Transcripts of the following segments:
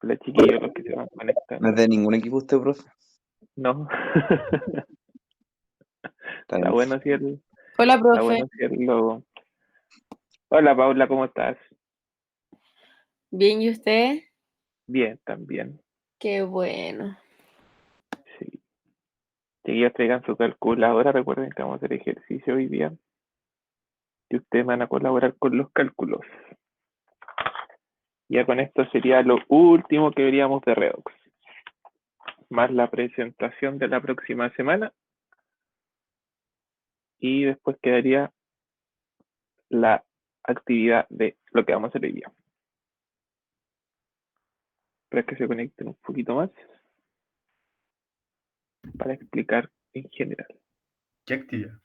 Los chiquillos los que se van No es conectando. de ningún equipo usted, profe. No. Está Está bien. bueno si el, Hola, está profe. bueno si el logo. Hola Paula, ¿cómo estás? Bien, ¿y usted? Bien, también. Qué bueno. Sí. Chiquillos, traigan su calculadora. Recuerden que vamos a hacer ejercicio hoy día. Y ustedes van a colaborar con los cálculos. Ya con esto sería lo último que veríamos de Redox. Más la presentación de la próxima semana. Y después quedaría la actividad de lo que vamos a hacer hoy día. Para que se conecten un poquito más. Para explicar en general. ¿Qué actividad?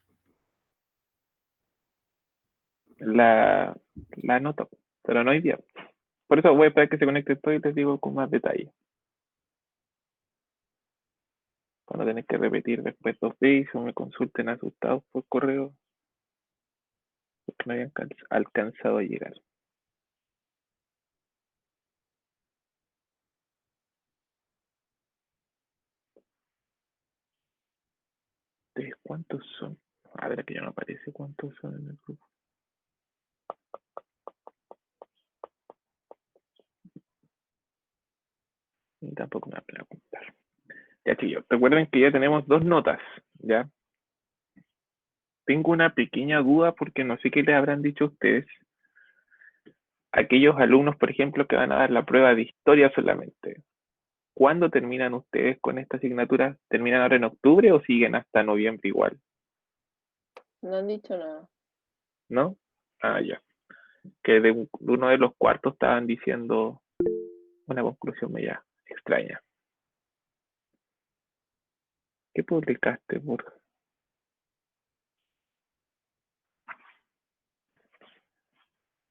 La nota, pero no hoy día. Por eso voy a esperar que se conecte todo y les digo con más detalle. Para no tener que repetir después 2 veces o me consulten asustados por correo porque no habían alcanzado a llegar. ¿Cuántos son? A ver, aquí ya no aparece cuántos son en el grupo. Ni tampoco me va a preguntar. Ya, chicos, recuerden que ya tenemos 2 notas, ¿ya? Tengo una pequeña duda porque no sé qué les habrán dicho ustedes. Aquellos alumnos, por ejemplo, que van a dar la prueba de historia solamente. ¿Cuándo terminan ustedes con esta asignatura? ¿Terminan ahora en octubre o siguen hasta noviembre igual? No han dicho nada. ¿No? Ah, ya. Que de uno de los cuartos estaban diciendo una conclusión media extraña. ¿Qué publicaste, Borja?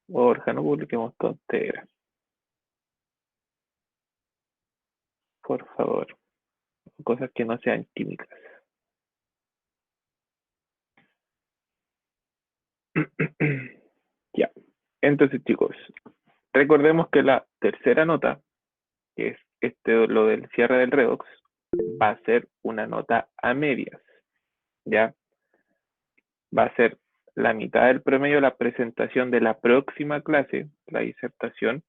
Borja, no publiquemos tonteras. Por favor. Cosas que no sean químicas. Ya. Entonces, chicos, recordemos que la tercera nota, que es lo del cierre del redox, va a ser una nota a medias. ¿Ya? Va a ser la mitad del promedio de la presentación de la próxima clase, la disertación.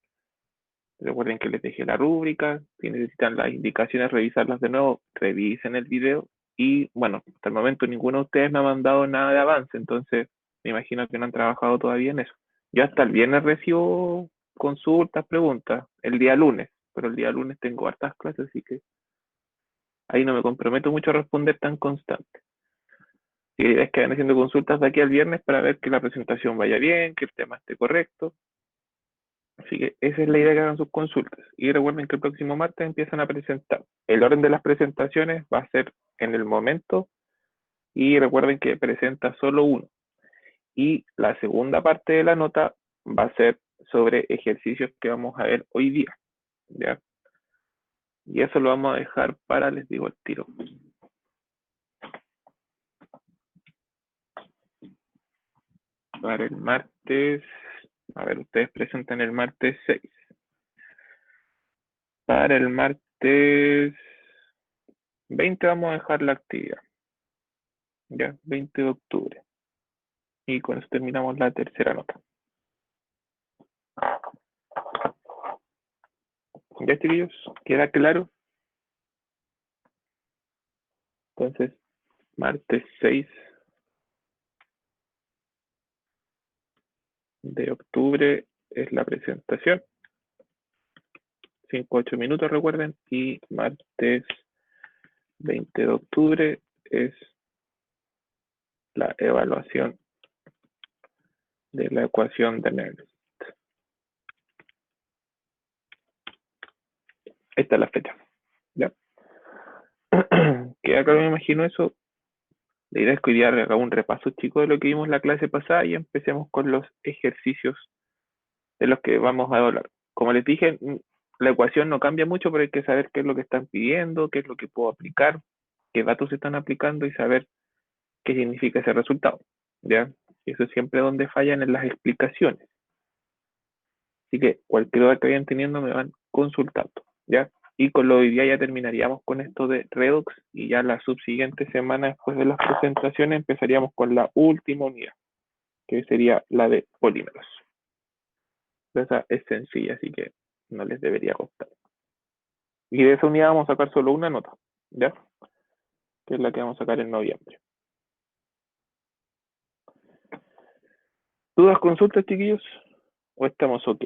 Recuerden que les dejé la rúbrica, si necesitan las indicaciones, revisarlas de nuevo, revisen el video. Y bueno, hasta el momento ninguno de ustedes me ha mandado nada de avance, entonces me imagino que no han trabajado todavía en eso. Yo hasta el viernes recibo consultas, preguntas, el día lunes, pero el día lunes tengo hartas clases, así que ahí no me comprometo mucho a responder tan constante. Y la idea es que vayan haciendo consultas de aquí al viernes para ver que la presentación vaya bien, que el tema esté correcto. Así que esa es la idea, que hagan sus consultas. Y recuerden que el próximo martes empiezan a presentar. El orden de las presentaciones va a ser en el momento y recuerden que presenta solo uno. Y la segunda parte de la nota va a ser sobre ejercicios que vamos a ver hoy día. ¿Ya? Y eso lo vamos a dejar para, les digo, el tiro. Para el martes, a ver, ustedes presentan el martes 6. Para el martes 20 vamos a dejar la actividad. Ya, 20 de octubre. Y con eso terminamos la tercera nota. ¿Ya, chiquillos? ¿Queda claro? Entonces, martes 6 de octubre es la presentación. 5-8 minutos, recuerden. Y martes 20 de octubre es la evaluación de la ecuación de Nernst. Esta es la fecha. ¿Ya? Queda claro, me imagino eso. La idea es que hoy día haga un repaso chico de lo que vimos la clase pasada y empecemos con los ejercicios de los que vamos a hablar. Como les dije, la ecuación no cambia mucho, pero hay que saber qué es lo que están pidiendo, qué es lo que puedo aplicar, qué datos se están aplicando y saber qué significa ese resultado. ¿Ya? Y eso es siempre donde fallan en las explicaciones. Así que cualquier duda que vayan teniendo me van consultando. ¿ya? Y con lo de hoy día ya terminaríamos con esto de redox y ya la subsiguiente semana después de las presentaciones empezaríamos con la última unidad, que sería la de polímeros. Esa es sencilla, así que no les debería costar. Y de esa unidad vamos a sacar solo una nota, ¿ya? Que es la que vamos a sacar en noviembre. ¿Dudas, consultas, chiquillos? ¿O estamos ok?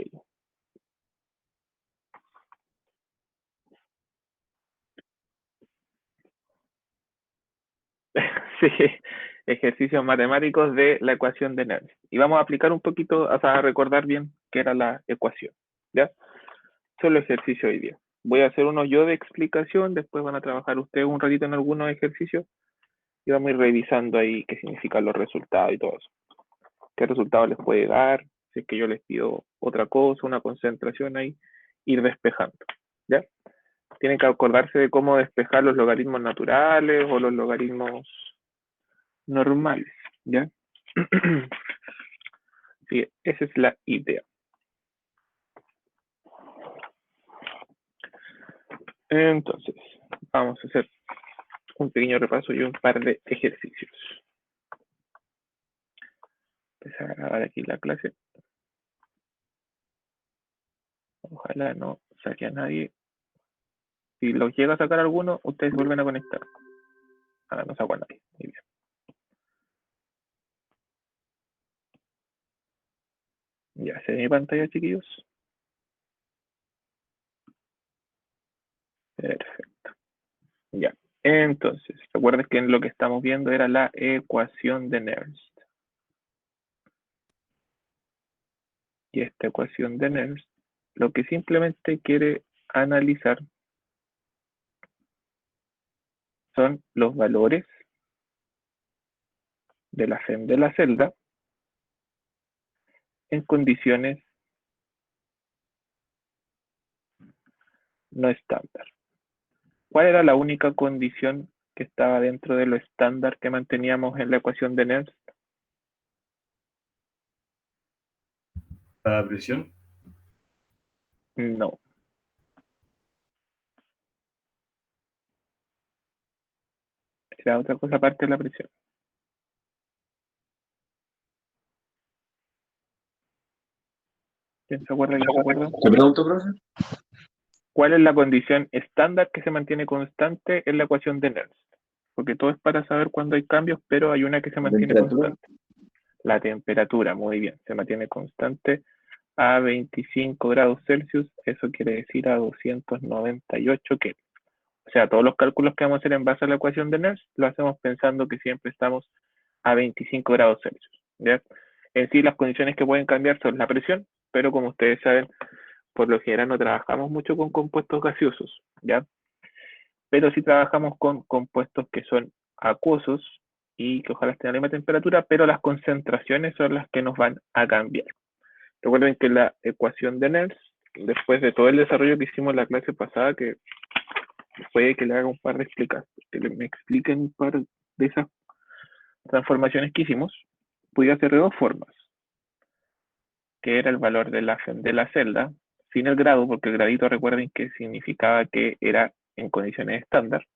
Sí, ejercicios matemáticos de la ecuación de Nernst. Y vamos a aplicar un poquito, o sea, a recordar bien qué era la ecuación, ¿ya? Solo ejercicio hoy día. Voy a hacer uno yo de explicación, después van a trabajar ustedes un ratito en algunos ejercicios y vamos a ir revisando ahí qué significan los resultados y todo eso. Qué resultado les puede dar, si es que yo les pido otra cosa, una concentración ahí, ir despejando, ¿ya? Tienen que acordarse de cómo despejar los logaritmos naturales o los logaritmos normales, ¿ya? Sí, esa es la idea. Entonces, vamos a hacer un pequeño repaso y un par de ejercicios. Empezar a grabar aquí la clase. Ojalá no saque a nadie. Si los llega a sacar alguno, ustedes vuelven a conectar. Ahora no saco a nadie. Muy bien. Ya se ve mi pantalla, chiquillos. Perfecto. Ya. Entonces, recuerden que lo que estamos viendo era la ecuación de Nernst. Y esta ecuación de Nernst lo que simplemente quiere analizar son los valores de la FEM de la celda en condiciones no estándar. ¿Cuál era la única condición que estaba dentro de lo estándar que manteníamos en la ecuación de Nernst? ¿La presión? No. Era otra cosa aparte de la presión. ¿Quién se acuerda? ¿Quién se acuerda? ¿Te pregunto, profe? ¿Cuál es la condición estándar que se mantiene constante en la ecuación de Nernst? Porque todo es para saber cuándo hay cambios, pero hay una que se mantiene constante. La temperatura, muy bien, se mantiene constante a 25 grados Celsius, eso quiere decir a 298 Kelvin. O sea, todos los cálculos que vamos a hacer en base a la ecuación de Nernst, lo hacemos pensando que siempre estamos a 25 grados Celsius, ¿ya? En sí, las condiciones que pueden cambiar son la presión, pero como ustedes saben, por lo general no trabajamos mucho con compuestos gaseosos, ¿ya? Pero sí trabajamos con compuestos que son acuosos y que ojalá estén a la misma temperatura, pero las concentraciones son las que nos van a cambiar. Recuerden que la ecuación de Nernst, después de todo el desarrollo que hicimos en la clase pasada, que puede que le haga un par de explicaciones, que me expliquen un par de esas transformaciones que hicimos, podía ser de dos formas, que era el valor de la FEM de la celda, sin el grado, porque el gradito recuerden que significaba que era en condiciones estándar.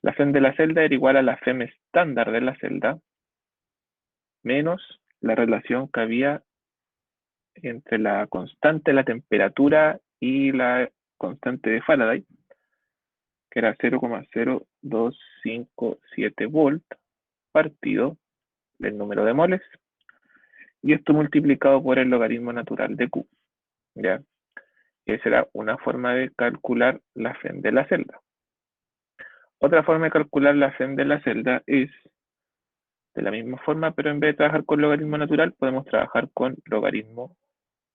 La FEM de la celda era igual a la FEM estándar de la celda, menos la relación que había entre la constante de la temperatura y la constante de Faraday, que era 0,0257 volt partido del número de moles, y esto multiplicado por el logaritmo natural de Q, ¿ya? Esa era una forma de calcular la FEM de la celda. Otra forma de calcular la FEM de la celda es de la misma forma, pero en vez de trabajar con logaritmo natural, podemos trabajar con logaritmo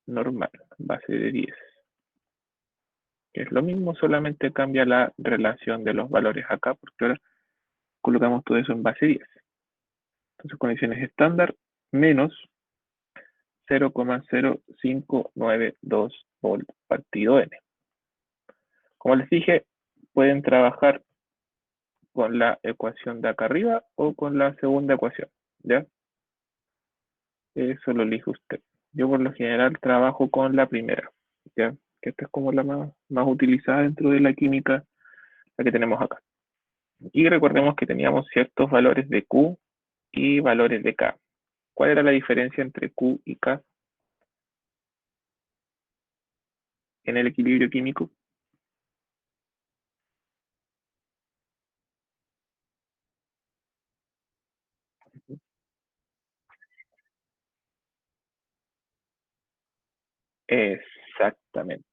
normal, base de 10. Que es lo mismo, solamente cambia la relación de los valores acá, porque ahora colocamos todo eso en base 10. Entonces, condiciones estándar menos 0,0592 volt partido n. Como les dije, pueden trabajar con la ecuación de acá arriba o con la segunda ecuación, ¿ya? Eso lo elige usted. Yo por lo general trabajo con la primera, ¿ya? que esta es como la más utilizada dentro de la química, la que tenemos acá. Y recordemos que teníamos ciertos valores de Q y valores de K. ¿Cuál era la diferencia entre Q y K en el equilibrio químico? Exactamente.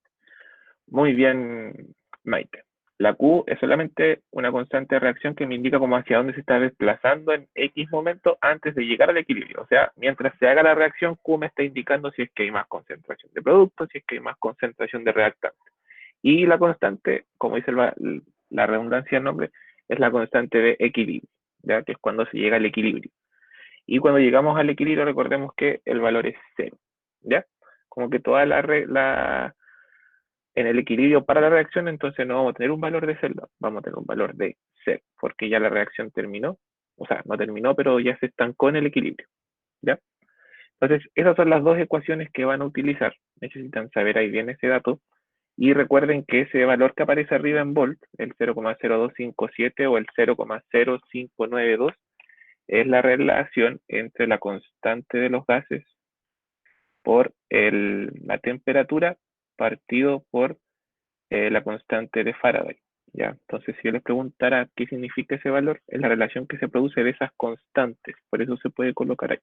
Muy bien, Maite. La Q es solamente una constante de reacción que me indica como hacia dónde se está desplazando en X momento antes de llegar al equilibrio. O sea, mientras se haga la reacción, Q me está indicando si es que hay más concentración de producto, si es que hay más concentración de reactante. Y la constante, como dice la redundancia del nombre, es la constante de equilibrio, ¿ya? Que es cuando se llega al equilibrio. Y cuando llegamos al equilibrio, recordemos que el valor es cero, ¿ya? Como que toda en el equilibrio para la reacción, entonces no vamos a tener un valor de celda, vamos a tener un valor de cero, porque ya la reacción terminó, o sea, no terminó, pero ya se estancó en el equilibrio, ¿ya? Entonces, esas son las dos ecuaciones que van a utilizar. Necesitan saber ahí bien ese dato. Y recuerden que ese valor que aparece arriba en volt, el 0,0257 o el 0,0592, es la relación entre la constante de los gases por la temperatura partido por la constante de Faraday. ¿Ya? Entonces, si yo les preguntara qué significa ese valor, es la relación que se produce de esas constantes. Por eso se puede colocar ahí.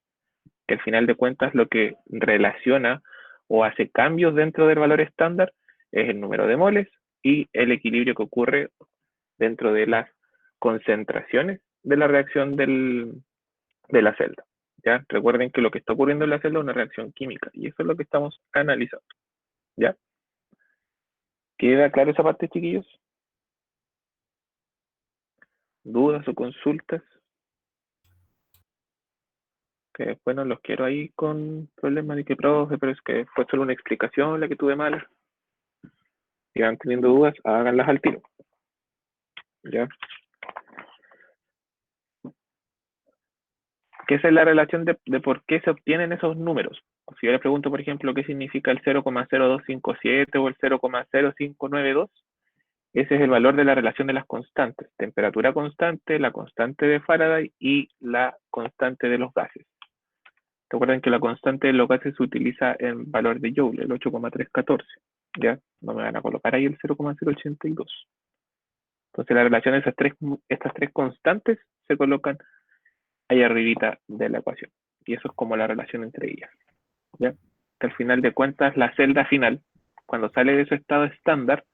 Que al final de cuentas lo que relaciona o hace cambios dentro del valor estándar es el número de moles y el equilibrio que ocurre dentro de las concentraciones de la reacción de la celda. ¿Ya? Recuerden que lo que está ocurriendo en la celda es una reacción química y eso es lo que estamos analizando. ¿Ya? ¿Queda claro esa parte, chiquillos? ¿Dudas o consultas? Que después no los quiero ahí con problemas de que profe, pero es que fue solo una explicación la que tuve mala. Si van teniendo dudas, háganlas al tiro. ¿Ya? ¿Qué es la relación de por qué se obtienen esos números? Si yo le pregunto, por ejemplo, qué significa el 0,0257 o el 0,0592, ese es el valor de la relación de las constantes. Temperatura constante, la constante de Faraday y la constante de los gases. Recuerden que la constante de los gases se utiliza en valor de Joule, el 8,314. ¿Ya? No me van a colocar ahí el 0,082. Entonces la relación de estas tres constantes se colocan ahí arribita de la ecuación. Y eso es como la relación entre ellas. ¿Ya? Que al final de cuentas, la celda final, cuando sale de su estado estándar,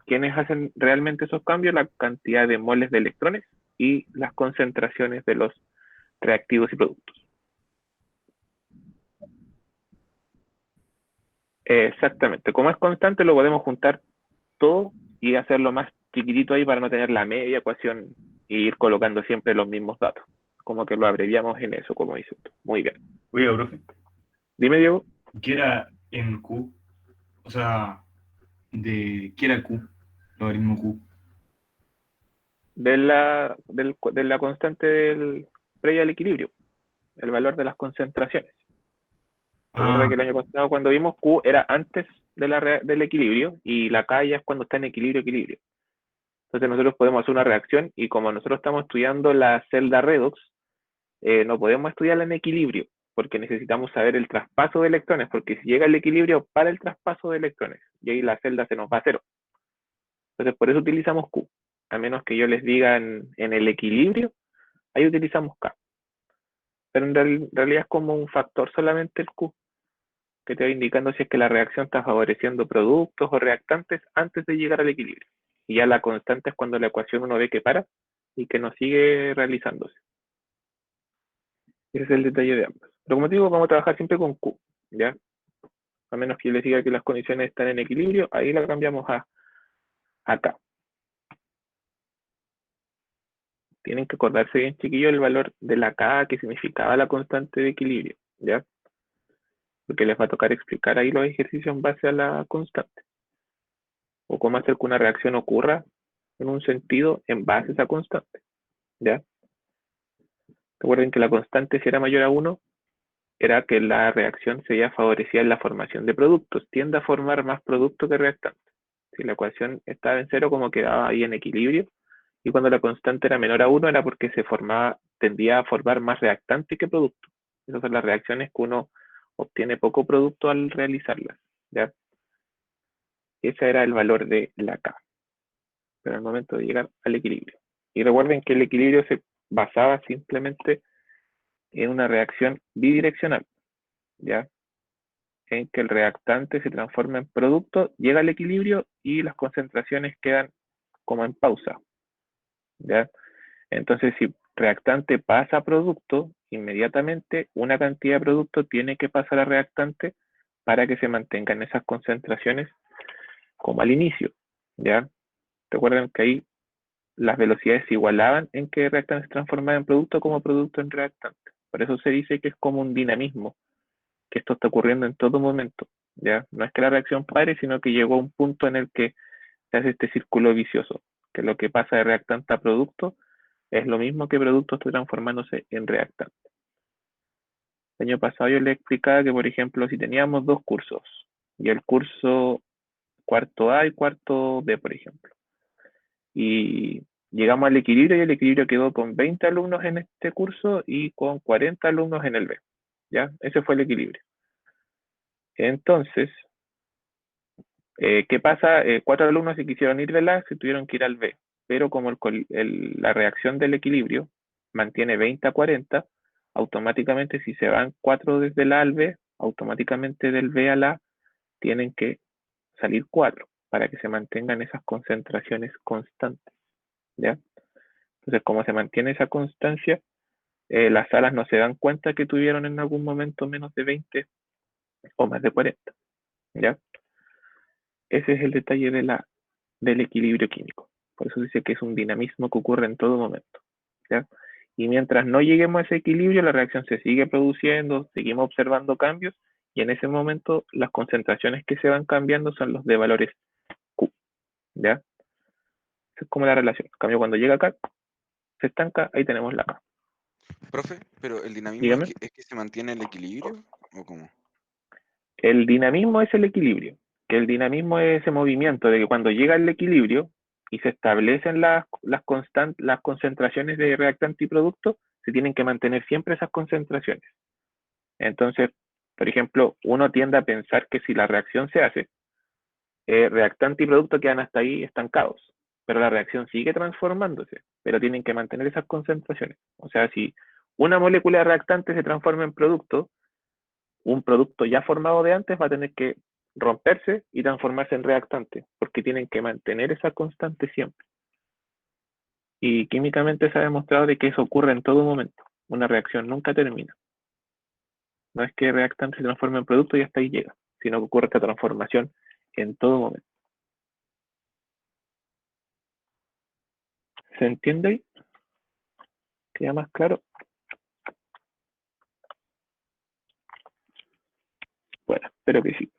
¿quiénes hacen realmente esos cambios? La cantidad de moles de electrones y las concentraciones de los reactivos y productos. Exactamente. Como es constante, lo podemos juntar todo y hacerlo más chiquitito ahí para no tener la media ecuación e ir colocando siempre los mismos datos. Como que lo abreviamos en eso, como dices tú. Muy bien. Oiga, profe, Dime, Diego. ¿qué era en Q? O sea, ¿qué era Q? Logaritmo Q. De la constante previa al equilibrio, el valor de las concentraciones. Recuerda que el año pasado cuando vimos Q era antes del equilibrio y la K ya es cuando está en equilibrio. Entonces nosotros podemos hacer una reacción y como nosotros estamos estudiando la celda redox, no podemos estudiarla en equilibrio porque necesitamos saber el traspaso de electrones, porque si llega el equilibrio para el traspaso de electrones y ahí la celda se nos va a cero. Entonces por eso utilizamos Q. A menos que yo les diga en el equilibrio, ahí utilizamos K. Pero en realidad es como un factor solamente el Q, que te va indicando si es que la reacción está favoreciendo productos o reactantes antes de llegar al equilibrio. Y ya la constante es cuando la ecuación uno ve que para y que no sigue realizándose. Ese es el detalle de ambas. Pero como te digo, vamos a trabajar siempre con Q, ¿ya? A menos que yo les diga que las condiciones están en equilibrio, ahí la cambiamos a K. Tienen que acordarse bien, chiquillos, el valor de la K que significaba la constante de equilibrio, ¿ya? Porque les va a tocar explicar ahí los ejercicios en base a la constante. O cómo hacer que una reacción ocurra en un sentido en base a esa constante, ¿ya? Recuerden que la constante, si era mayor a 1, era que la reacción se veía favorecida en la formación de productos, tiende a formar más producto que reactante. Si la ecuación estaba en cero, como quedaba ahí en equilibrio, y cuando la constante era menor a 1 era porque tendía a formar más reactante que producto. Esas son las reacciones que uno obtiene poco producto al realizarlas, ¿ya? Ese era el valor de la K, pero al momento de llegar al equilibrio. Y recuerden que el equilibrio se basaba simplemente en una reacción bidireccional, ¿ya? En que el reactante se transforma en producto, llega al equilibrio y las concentraciones quedan como en pausa, ¿ya? Entonces, si reactante pasa a producto, inmediatamente una cantidad de producto tiene que pasar a reactante para que se mantengan esas concentraciones como al inicio, ¿ya? Recuerden que ahí las velocidades se igualaban en que reactante se transformaba en producto como producto en reactante. Por eso se dice que es como un dinamismo, que esto está ocurriendo en todo momento, ¿ya? No es que la reacción pare, sino que llegó a un punto en el que se hace este círculo vicioso, que lo que pasa de reactante a producto es lo mismo que producto está transformándose en reactante. El año pasado yo les explicaba que, por ejemplo, si teníamos dos cursos, y el curso cuarto A y cuarto B, por ejemplo, y llegamos al equilibrio y el equilibrio quedó con 20 alumnos en este curso y con 40 alumnos en el B, ¿ya? Ese fue el equilibrio. Entonces, ¿qué pasa? 4 alumnos se quisieron ir del A, se tuvieron que ir al B, pero como la reacción del equilibrio mantiene 20 a 40, automáticamente si se van 4 desde el A al B, automáticamente del B al A tienen que salir 4 para que se mantengan esas concentraciones constantes, ¿ya? Entonces, como se mantiene esa constancia, las salas no se dan cuenta que tuvieron en algún momento menos de 20 o más de 40, ¿ya? Ese es el detalle del equilibrio químico. Por eso dice que es un dinamismo que ocurre en todo momento, ¿ya? Y mientras no lleguemos a ese equilibrio, la reacción se sigue produciendo, seguimos observando cambios, y en ese momento las concentraciones que se van cambiando son los de valores Q, ¿ya? Esa es como la relación. En cambio, cuando llega acá, se estanca, ahí tenemos la K. Profe, pero el dinamismo Dígame. es que se mantiene el equilibrio, ¿o cómo? El dinamismo es el equilibrio, que el dinamismo es ese movimiento de que cuando llega el equilibrio y se establecen las concentraciones de reactante y producto, se tienen que mantener siempre esas concentraciones. Entonces, por ejemplo, uno tiende a pensar que si la reacción se hace, reactante y producto quedan hasta ahí estancados, pero la reacción sigue transformándose, pero tienen que mantener esas concentraciones. O sea, si una molécula de reactante se transforma en producto, un producto ya formado de antes va a tener que romperse y transformarse en reactante, porque tienen que mantener esa constante siempre. Y químicamente se ha demostrado de que eso ocurre en todo momento. Una reacción nunca termina. No es que el reactante se transforme en producto y hasta ahí llega, sino que ocurre esta transformación en todo momento. ¿Se entiende ahí? ¿Queda más claro? Bueno, espero que sí.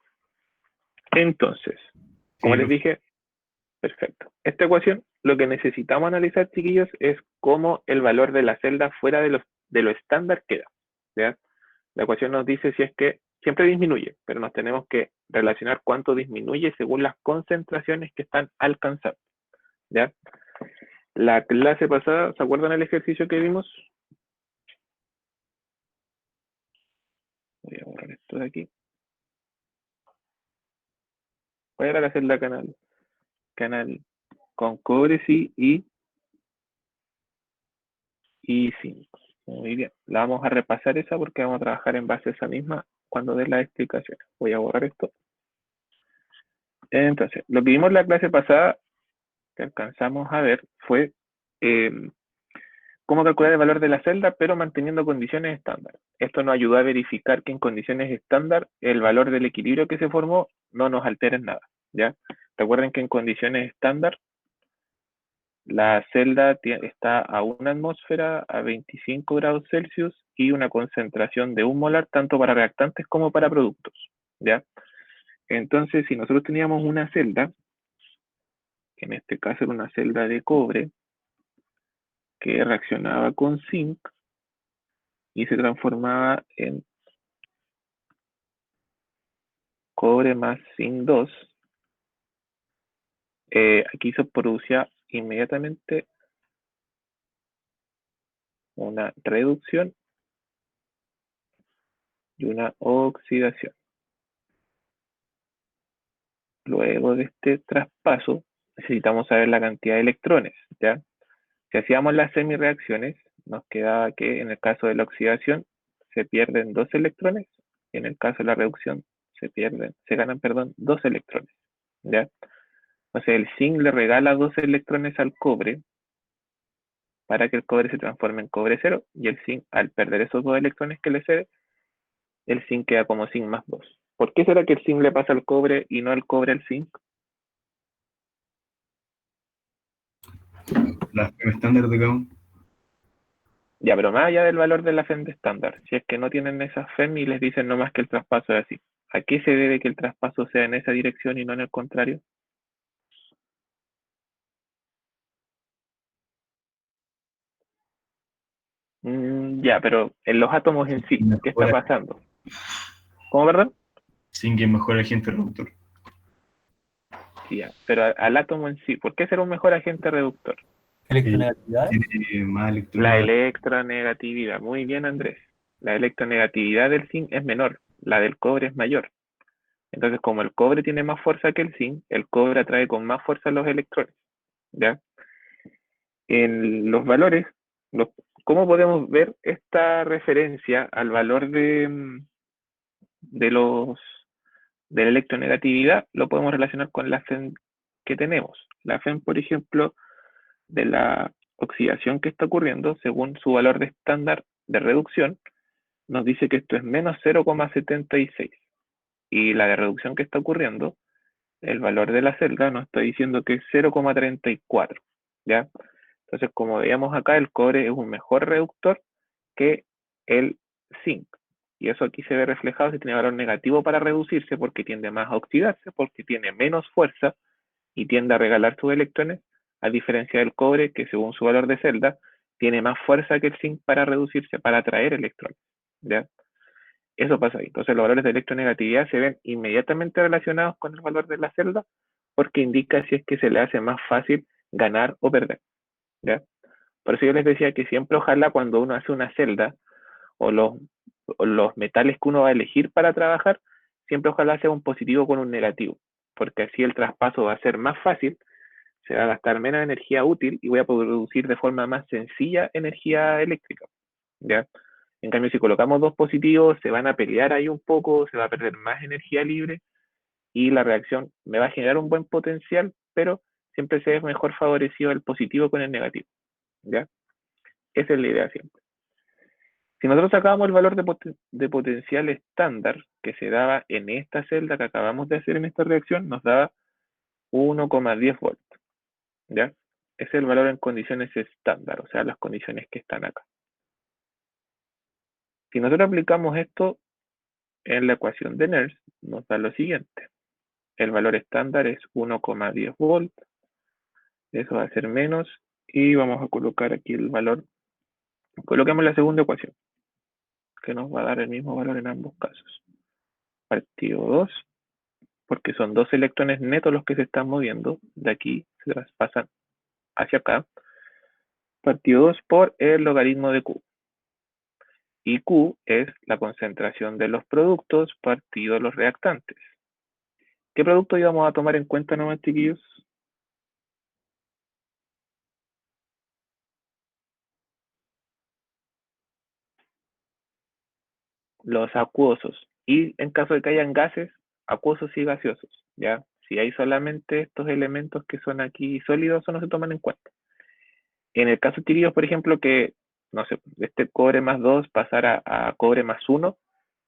Entonces, como Sí, les dije, perfecto. Esta ecuación, lo que necesitamos analizar, chiquillos, es cómo el valor de la celda fuera de lo estándar queda, ¿ya? La ecuación nos dice si es que siempre disminuye, pero nos tenemos que relacionar cuánto disminuye según las concentraciones que están alcanzando, ¿ya? La clase pasada, ¿se acuerdan el ejercicio que vimos? Voy a borrar esto de aquí. Voy a la celda canal con cobre, sí, y 5. Muy bien. La vamos a repasar esa porque vamos a trabajar en base a esa misma cuando dé las explicaciones. Voy a borrar esto. Entonces, lo que vimos en la clase pasada que alcanzamos a ver fue cómo calcular el valor de la celda, pero manteniendo condiciones estándar. Esto nos ayuda a verificar que en condiciones estándar el valor del equilibrio que se formó no nos altera en nada, ¿ya? Recuerden que en condiciones estándar la celda está a 1 atmósfera, a 25 grados Celsius y una concentración de 1 molar tanto para reactantes como para productos, ¿ya? Entonces, si nosotros teníamos una celda, que en este caso era una celda de cobre, que reaccionaba con zinc y se transformaba en cobre más zinc 2, aquí se producía inmediatamente una reducción y una oxidación. Luego de este traspaso, necesitamos saber la cantidad de electrones, ¿ya? Si hacíamos las semireacciones, nos quedaba que en el caso de la oxidación se pierden 2 electrones y en el caso de la reducción se ganan, 2 electrones, ¿ya? O sea, el zinc le regala 2 electrones al cobre para que el cobre se transforme en cobre 0 y el zinc, al perder esos 2 electrones que le cede, el zinc queda como zinc más 2. ¿Por qué será que el zinc le pasa al cobre y no el cobre al zinc? La FEM estándar de cada uno. Ya, pero más allá del valor de la FEM de estándar, si es que no tienen esa FEM y les dicen nomás que el traspaso es así, ¿a qué se debe que el traspaso sea en esa dirección y no en el contrario? Ya, pero en los átomos en sí, ¿qué está pasando? ¿Cómo, verdad? Sin que mejor agente reductor. Sí, ya, pero al átomo en sí, ¿por qué será un mejor agente reductor? Electronegatividad. Tiene más La electrones. electronegatividad. Muy bien, Andrés. La electronegatividad del zinc es menor, la del cobre es mayor. Entonces, como el cobre tiene más fuerza que el zinc, el cobre atrae con más fuerza los electrones, ¿ya? En los valores, ¿cómo podemos ver esta referencia al valor de la electronegatividad? Lo podemos relacionar con la FEM que tenemos. La FEM, por ejemplo, de la oxidación que está ocurriendo, según su valor de estándar de reducción, nos dice que esto es menos 0,76. Y la de reducción que está ocurriendo, el valor de la celda nos está diciendo que es 0,34. ¿Ya? Entonces, como veíamos acá, el cobre es un mejor reductor que el zinc. Y eso aquí se ve reflejado si tiene valor negativo para reducirse, porque tiende más a oxidarse, porque tiene menos fuerza y tiende a regalar sus electrones, a diferencia del cobre, que según su valor de celda, tiene más fuerza que el zinc para reducirse, para atraer electrones. ¿Ya? Eso pasa ahí. Entonces los valores de electronegatividad se ven inmediatamente relacionados con el valor de la celda, porque indica si es que se le hace más fácil ganar o perder. ¿Ya? Por eso yo les decía que siempre ojalá cuando uno hace una celda o los metales que uno va a elegir para trabajar, siempre ojalá sea un positivo con un negativo, porque así el traspaso va a ser más fácil, se va a gastar menos energía útil y voy a producir de forma más sencilla energía eléctrica, ¿ya? En cambio, si colocamos 2 positivos, se van a pelear ahí un poco, se va a perder más energía libre y la reacción me va a generar un buen potencial, pero siempre se ve mejor favorecido el positivo con el negativo, ¿ya? Esa es la idea siempre. Si nosotros sacábamos el valor de potencial estándar que se daba en esta celda que acabamos de hacer en esta reacción, nos daba 1,10 volts, ¿ya? Ese es el valor en condiciones estándar, o sea, las condiciones que están acá. Si nosotros aplicamos esto en la ecuación de Nernst, nos da lo siguiente. El valor estándar es 1,10 volts, eso va a ser menos, y vamos a colocar aquí el valor. Coloquemos la segunda ecuación, que nos va a dar el mismo valor en ambos casos. Partido 2, porque son 2 electrones netos los que se están moviendo, de aquí se traspasan hacia acá. Partido 2 por el logaritmo de Q. Y Q es la concentración de los productos partido los reactantes. ¿Qué producto íbamos a tomar en cuenta nomás, chiquillos? Los acuosos. Y en caso de que hayan gases, acuosos y gaseosos. ¿Ya? Si hay solamente estos elementos que son aquí sólidos, eso no se toman en cuenta. En el caso, chiquillos, por ejemplo, que, no sé, este cobre más 2 pasara a cobre más 1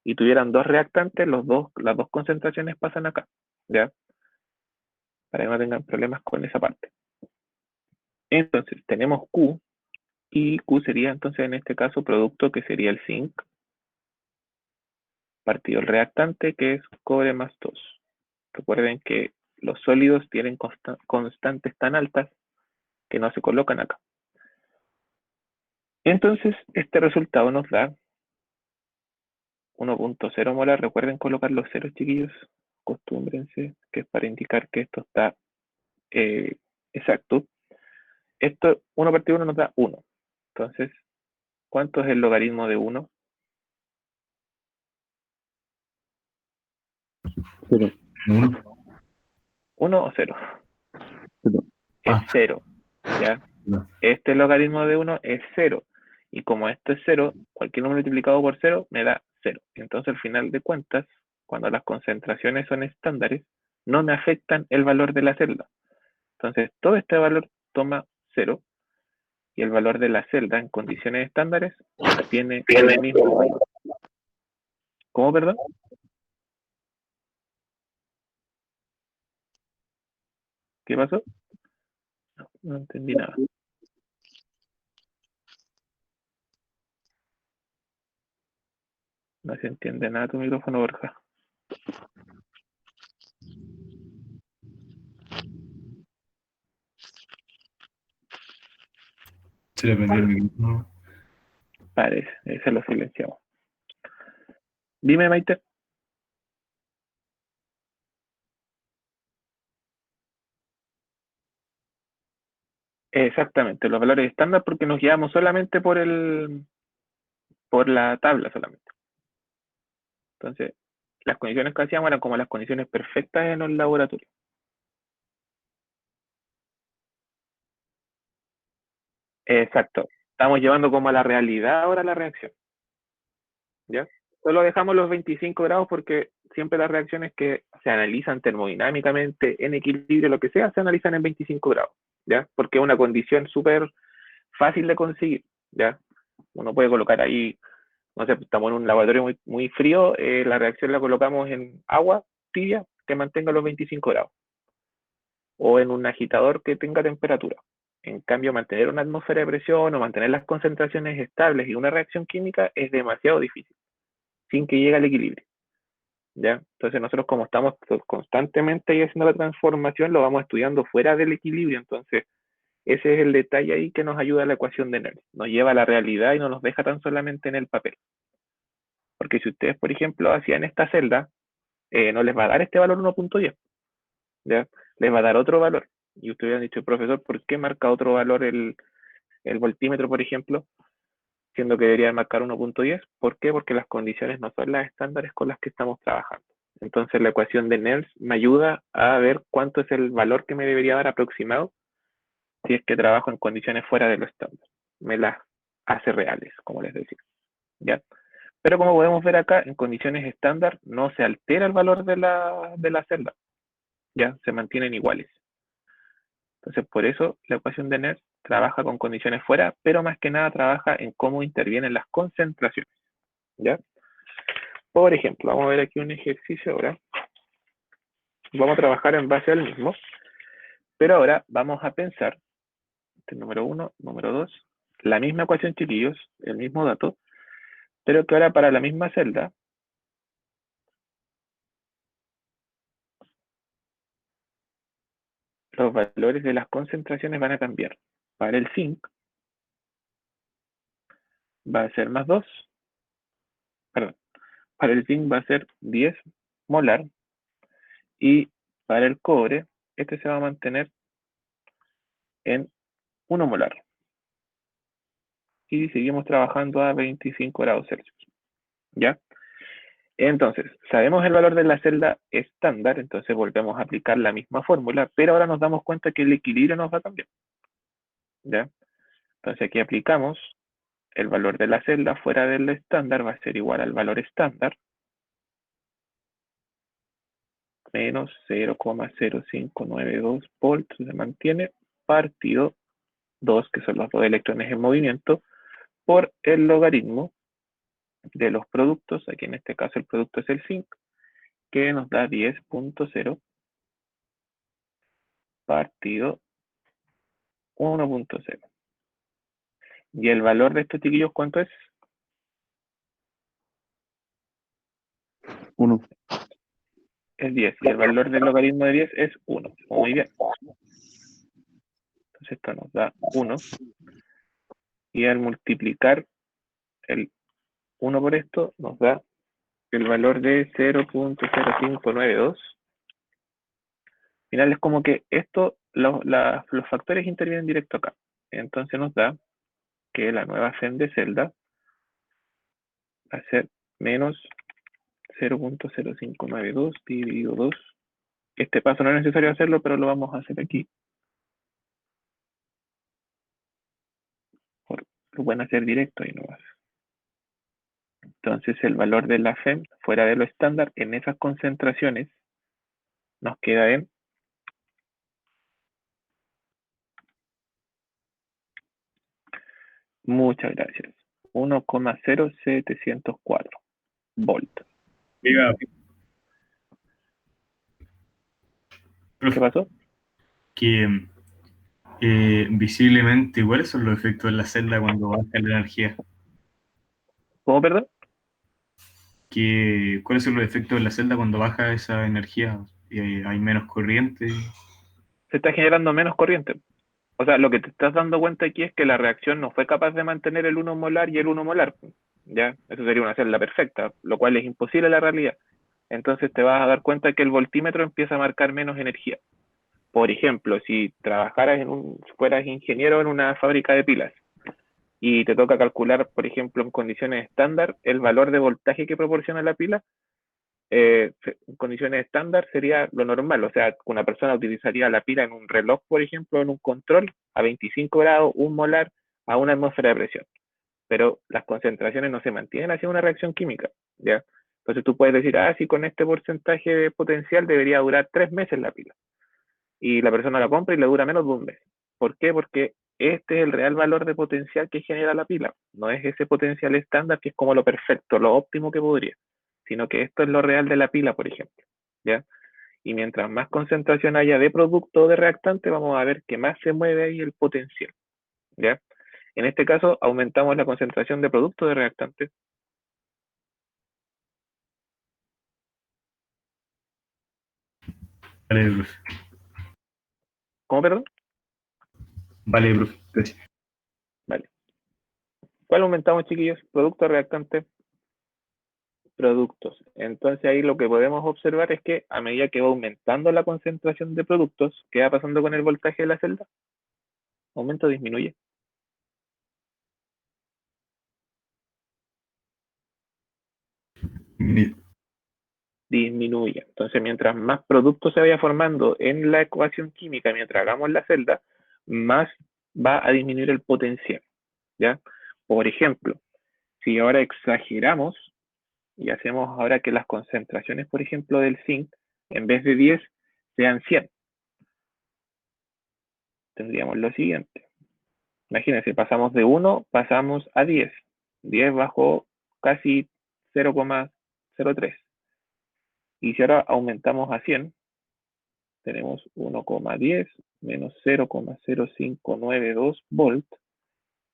y tuvieran 2 reactantes, las dos concentraciones pasan acá. ¿Ya? Para que no tengan problemas con esa parte. Entonces, tenemos Q, y Q sería entonces en este caso producto que sería el zinc, partido el reactante que es cobre más 2. Recuerden que los sólidos tienen constantes tan altas que no se colocan acá. Entonces, este resultado nos da 1.0 molar. Recuerden colocar los ceros, chiquillos. acostúmbrense, que es para indicar que esto está exacto. Esto, 1 partido 1 nos da 1. Entonces, ¿cuánto es el logaritmo de 1? 0. 1 o 0. Cero. Es Ah. 0. ¿Ya? No. Este logaritmo de 1 es 0. Y como esto es 0, cualquier número multiplicado por 0 me da 0. Entonces, al final de cuentas, cuando las concentraciones son estándares, no me afectan el valor de la celda. Entonces, todo este valor toma 0 y el valor de la celda en condiciones estándares tiene el mismo valor. ¿Cómo, perdón? ¿Qué pasó? No entendí nada. No se entiende nada tu micrófono, Borja. Se le prendió el micrófono. Parece, ese lo silenciamos. Dime, Maite. Exactamente, los valores estándar porque nos guiamos solamente por la tabla solamente. Entonces, las condiciones que hacíamos eran como las condiciones perfectas en el laboratorio. Exacto. Estamos llevando como a la realidad ahora la reacción. ¿Ya? Solo dejamos los 25 grados porque siempre las reacciones que se analizan termodinámicamente, en equilibrio, lo que sea, se analizan en 25 grados. ¿Ya? Porque es una condición súper fácil de conseguir. ¿Ya? Uno puede colocar ahí, no sé, estamos en un laboratorio muy, muy frío, la reacción la colocamos en agua tibia que mantenga los 25 grados. O en un agitador que tenga temperatura. En cambio, mantener una atmósfera de presión o mantener las concentraciones estables y una reacción química es demasiado difícil, sin que llegue al equilibrio. ¿Ya? Entonces nosotros como estamos constantemente ahí haciendo la transformación, lo vamos estudiando fuera del equilibrio. Entonces ese es el detalle ahí que nos ayuda a la ecuación de Nernst. Nos lleva a la realidad y no nos deja tan solamente en el papel. Porque si ustedes, por ejemplo, hacían esta celda, no les va a dar este valor 1.10. ¿Ya? Les va a dar otro valor. Y ustedes han dicho, profesor, ¿por qué marca otro valor el voltímetro, por ejemplo? Siendo que debería marcar 1.10. ¿Por qué? Porque las condiciones no son las estándares con las que estamos trabajando. Entonces la ecuación de Nernst me ayuda a ver cuánto es el valor que me debería dar aproximado si es que trabajo en condiciones fuera de lo estándar. Me las hace reales, como les decía. ¿Ya? Pero como podemos ver acá, en condiciones estándar no se altera el valor de la celda. Ya, se mantienen iguales. Entonces, por eso la ecuación de Nernst trabaja con condiciones fuera, pero más que nada trabaja en cómo intervienen las concentraciones. ¿Ya? Por ejemplo, vamos a ver aquí un ejercicio ahora. Vamos a trabajar en base al mismo, pero ahora vamos a pensar, este número 1, número 2, la misma ecuación, chiquillos, el mismo dato, pero que ahora para la misma celda, los valores de las concentraciones van a cambiar. Para el zinc va a ser más 2, perdón, para el zinc va a ser 10 molar, y para el cobre, este se va a mantener en 1 molar. Y seguimos trabajando a 25 grados Celsius. ¿Ya? Entonces, sabemos el valor de la celda estándar, entonces volvemos a aplicar la misma fórmula, pero ahora nos damos cuenta que el equilibrio nos va a cambiar. ¿Ya? Entonces aquí aplicamos el valor de la celda fuera del estándar, va a ser igual al valor estándar, menos 0,0592 volts, se mantiene, partido 2, que son los dos electrones en movimiento, por el logaritmo de los productos, aquí en este caso el producto es el zinc, que nos da 10.0 partido 1.0. ¿Y el valor de estos chiquillos cuánto es? 1. Es 10. Y el valor del logaritmo de 10 es 1. Muy bien. Entonces esto nos da 1. Y al multiplicar el 1 por esto, nos da el valor de 0.0592. Al final es como que esto, los factores intervienen directo acá. Entonces nos da que la nueva FEM de celda va a ser menos 0.0592 dividido 2. Este paso no es necesario hacerlo, pero lo vamos a hacer aquí. Lo pueden hacer directo y no más. Entonces el valor de la FEM fuera de lo estándar en esas concentraciones nos queda en muchas gracias. 1,0704 volt. Oiga, ¿Qué profe, pasó? que visiblemente, ¿cuáles son los efectos en la celda cuando baja la energía? ¿Cómo, perdón? ¿Cuáles son los efectos en la celda cuando baja esa energía? ¿Hay menos corriente? Se está generando menos corriente. O sea, lo que te estás dando cuenta aquí es que la reacción no fue capaz de mantener el 1 molar y el 1 molar. ¿Ya? Eso sería una celda perfecta, lo cual es imposible en la realidad. Entonces te vas a dar cuenta que el voltímetro empieza a marcar menos energía. Por ejemplo, si trabajaras fueras ingeniero en una fábrica de pilas y te toca calcular, por ejemplo, en condiciones estándar, el valor de voltaje que proporciona la pila, en condiciones estándar sería lo normal. O sea, una persona utilizaría la pila en un reloj, por ejemplo, en un control, a 25 grados, 1 molar, a una atmósfera de presión. Pero las concentraciones no se mantienen hacia una reacción química, ¿ya? Entonces tú puedes decir, sí, con este porcentaje de potencial debería durar 3 meses la pila. Y la persona la compra y le dura menos de un mes. ¿Por qué? Porque este es el real valor de potencial que genera la pila. No es ese potencial estándar que es como lo perfecto, lo óptimo que podría, sino que esto es lo real de la pila, por ejemplo, ¿ya? Y mientras más concentración haya de producto o de reactante, vamos a ver que más se mueve ahí el potencial, ¿ya? En este caso, aumentamos la concentración de producto o de reactante. Vale, profe. ¿Cómo, perdón? Vale, profe. Gracias. Vale. ¿Cuál aumentamos, chiquillos? ¿Producto o reactante? Productos. Entonces ahí lo que podemos observar es que a medida que va aumentando la concentración de productos, ¿qué va pasando con el voltaje de la celda? ¿Aumenta o disminuye? Disminuye. Entonces mientras más producto se vaya formando en la ecuación química, mientras hagamos la celda, más va a disminuir el potencial, ¿ya? Por ejemplo, si ahora exageramos y hacemos ahora que las concentraciones, por ejemplo, del zinc, en vez de 10, sean 100, tendríamos lo siguiente. Imagínense, pasamos de 1, pasamos a 10. 10 bajó casi 0,03. Y si ahora aumentamos a 100, tenemos 1,10 menos 0,0592 volt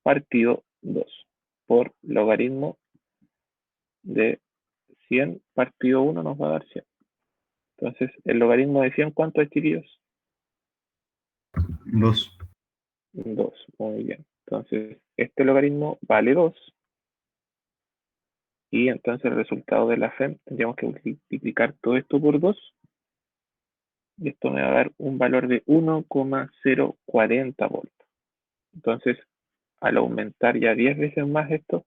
partido 2 por logaritmo de 100 partido 1 nos va a dar 100. Entonces, el logaritmo de 100, ¿cuánto es, chiquillos? 2. 2. Muy bien. Entonces, este logaritmo vale 2. Y entonces el resultado de la FEM tendríamos que multiplicar todo esto por 2. Y esto me va a dar un valor de 1,040 volts. Entonces, al aumentar ya 10 veces más esto,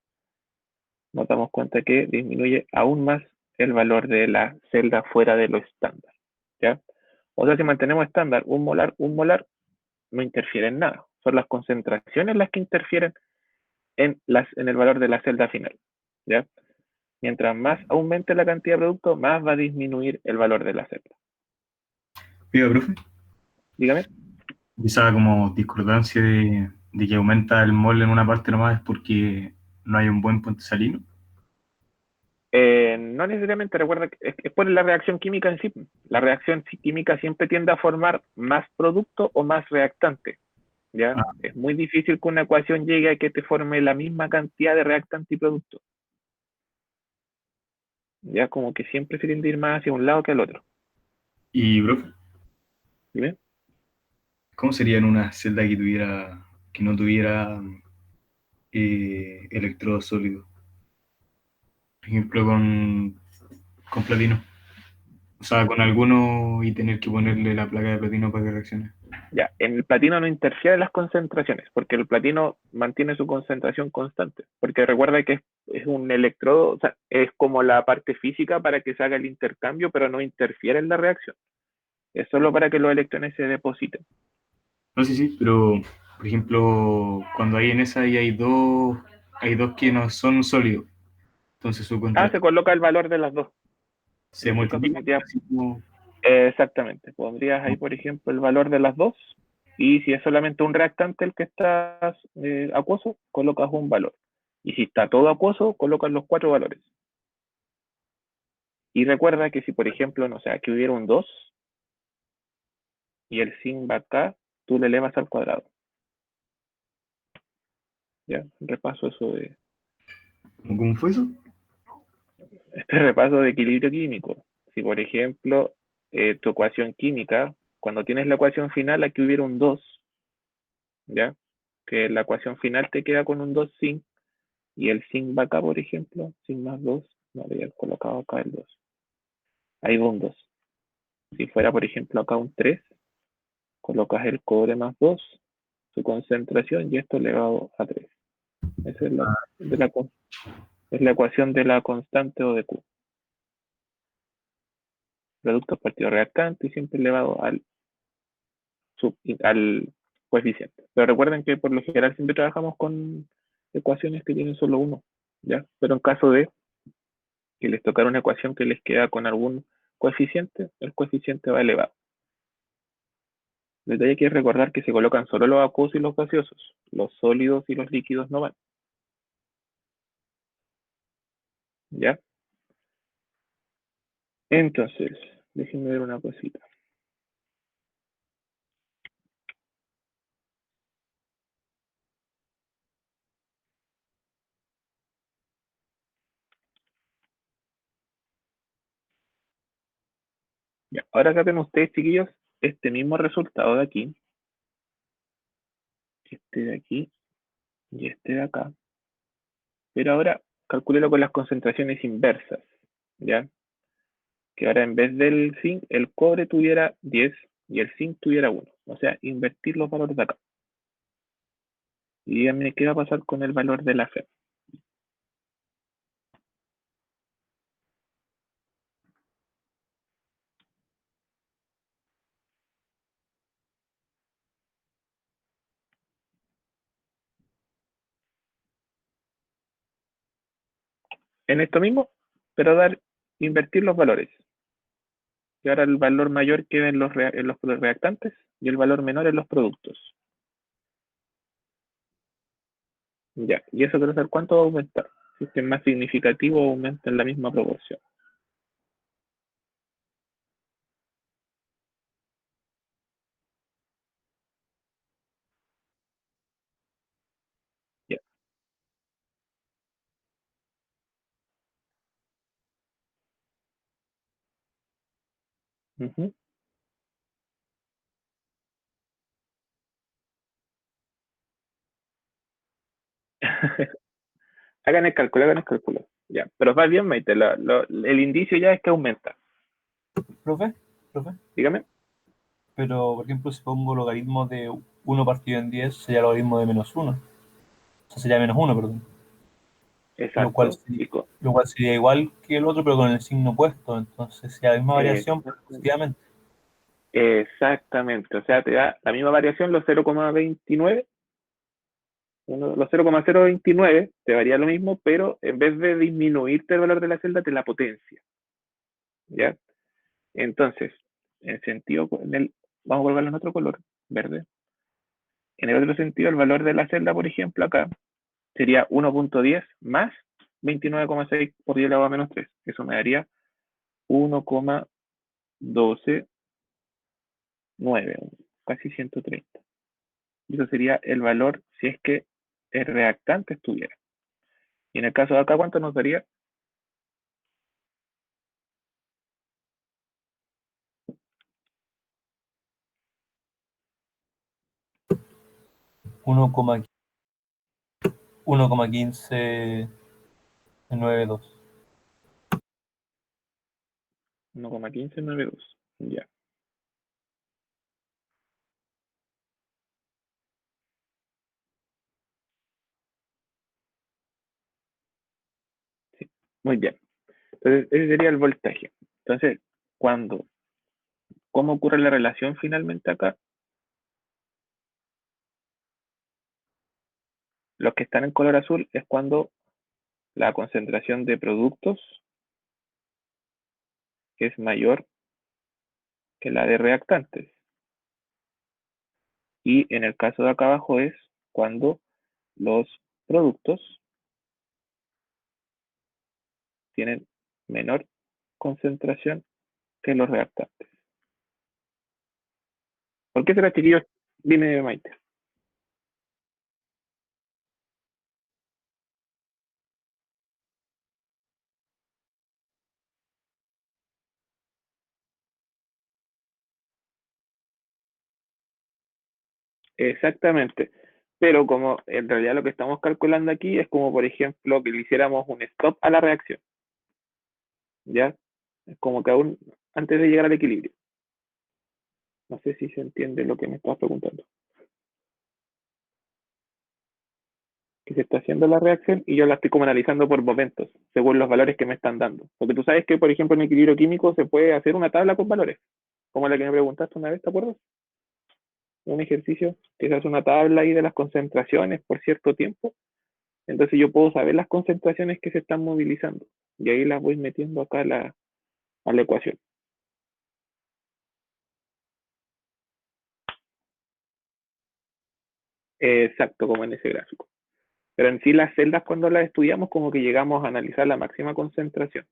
nos damos cuenta que disminuye aún más el valor de la celda fuera de lo estándar, ¿ya? O sea, si mantenemos estándar 1 molar, no interfiere en nada. Son las concentraciones las que interfieren en el valor de la celda final, ¿ya? Mientras más aumente la cantidad de producto, más va a disminuir el valor de la celda. Oiga, profe, Dígame. esa como discordancia de que aumenta el mol en una parte nomás es porque no hay un buen puente salino. No necesariamente, recuerda que es por la reacción química en sí. La reacción química siempre tiende a formar más producto o más reactante, ¿ya? Ah, Es muy difícil que una ecuación llegue a que te forme la misma cantidad de reactante y producto. Ya como que siempre se tiende a ir más hacia un lado que al otro. y, profe, ¿Sí? ¿cómo sería en una celda que no tuviera electrodo sólido? Por ejemplo, con con platino. O sea, con alguno y tener que ponerle la placa de platino para que reaccione. Ya, en el platino no interfiere las concentraciones, porque el platino mantiene su concentración constante, porque recuerda que es un electrodo, o sea, es como la parte física para que se haga el intercambio, pero no interfiere en la reacción. Es solo para que los electrones se depositen. No sé si, pero por ejemplo, cuando hay en esa y hay dos que no son sólidos. Entonces su Ah, se contra coloca el valor de las dos. En se ese caso multiplica. pondrías, Así como, exactamente, pondrías ahí, por ejemplo, el valor de las dos, y si es solamente un reactante el que está acuoso, colocas un valor. Y si está todo acuoso, colocas los 4 valores. Y recuerda que si, por ejemplo, no sé, aquí hubiera un 2 y el zinc va acá, tú le elevas al cuadrado. ¿Ya? Repaso eso de, ¿Cómo fue eso? este repaso de equilibrio químico. Si, por ejemplo, tu ecuación química, cuando tienes la ecuación final, aquí hubiera un 2, ¿ya? Que la ecuación final te queda con un 2 zinc, y el zinc va acá, por ejemplo, zinc más 2, no había colocado acá el 2. Ahí va un 2. Si fuera, por ejemplo, acá un 3, colocas el cobre más 2, su concentración, y esto elevado a 3. Esa es la ecuación de la constante O de Q. Producto partido reactante y siempre elevado al coeficiente. Pero recuerden que por lo general siempre trabajamos con ecuaciones que tienen solo uno, ¿ya? Pero en caso de que les tocara una ecuación que les queda con algún coeficiente, el coeficiente va elevado. El detalle que es recordar que se colocan solo los acuosos y los gaseosos. Los sólidos y los líquidos no van, ¿ya? Entonces, déjenme ver una cosita. Ya, ahora saben ustedes, chiquillos, este mismo resultado de aquí, este de aquí y este de acá. Pero ahora calcúlelo con las concentraciones inversas, ¿ya? Que ahora en vez del zinc, el cobre tuviera 10 y el zinc tuviera 1. O sea, invertir los valores de acá. Y díganme qué va a pasar con el valor de la Fe. En esto mismo, pero invertir los valores. Y ahora el valor mayor queda en los reactantes y el valor menor en los productos. Ya, y eso quiero saber cuánto va a aumentar. Si es más significativo o aumenta en la misma proporción. Ya. Ujú. Hagan el cálculo, hagan el cálculo. Ya, pero va bien, Maite. El indicio ya es que aumenta. Profe, Dígame. pero por ejemplo, si pongo logaritmo de 1 partido en 10 sería logaritmo de -1. O sea, sería -1, perdón. Lo cual, Exacto. lo cual sería igual que el otro, pero con el signo opuesto. Entonces, sería la misma variación, pero Exactamente. positivamente. Exactamente. O sea, te da la misma variación, los 0,29. Los 0,029 te varía lo mismo, pero en vez de disminuirte el valor de la celda, te la potencia. ¿Ya? Entonces, en sentido, vamos a volverlo en otro color, verde. En el otro sentido, el valor de la celda, por ejemplo, acá, sería 1,10 más 29,6 por 10 elevado a menos 3. Eso me daría 1,129, casi 130. Y eso sería el valor si es que el reactante estuviera. Y en el caso de acá, ¿cuánto nos daría? 1,1592. 1,1592. Ya. Sí, muy bien. Entonces, ese sería el voltaje. Entonces, ¿cómo ocurre la relación finalmente acá? Los que están en color azul es cuando la concentración de productos es mayor que la de reactantes. Y en el caso de acá abajo es cuando los productos tienen menor concentración que los reactantes. ¿Por qué será, chiquillos? Dime, Maite. Exactamente. Pero como en realidad lo que estamos calculando aquí es como, por ejemplo, que le hiciéramos un stop a la reacción. ¿Ya? Es como que aún antes de llegar al equilibrio. No sé si se entiende lo que me estás preguntando. Que se está haciendo la reacción y yo la estoy como analizando por momentos, según los valores que me están dando. Porque tú sabes que, por ejemplo, en equilibrio químico se puede hacer una tabla con valores, como la que me preguntaste una vez, ¿te acuerdas? Un ejercicio que se hace una tabla ahí de las concentraciones por cierto tiempo. Entonces yo puedo saber las concentraciones que se están movilizando y ahí las voy metiendo acá a la ecuación. Exacto, como en ese gráfico. Pero en sí las celdas cuando las estudiamos como que llegamos a analizar la máxima concentración.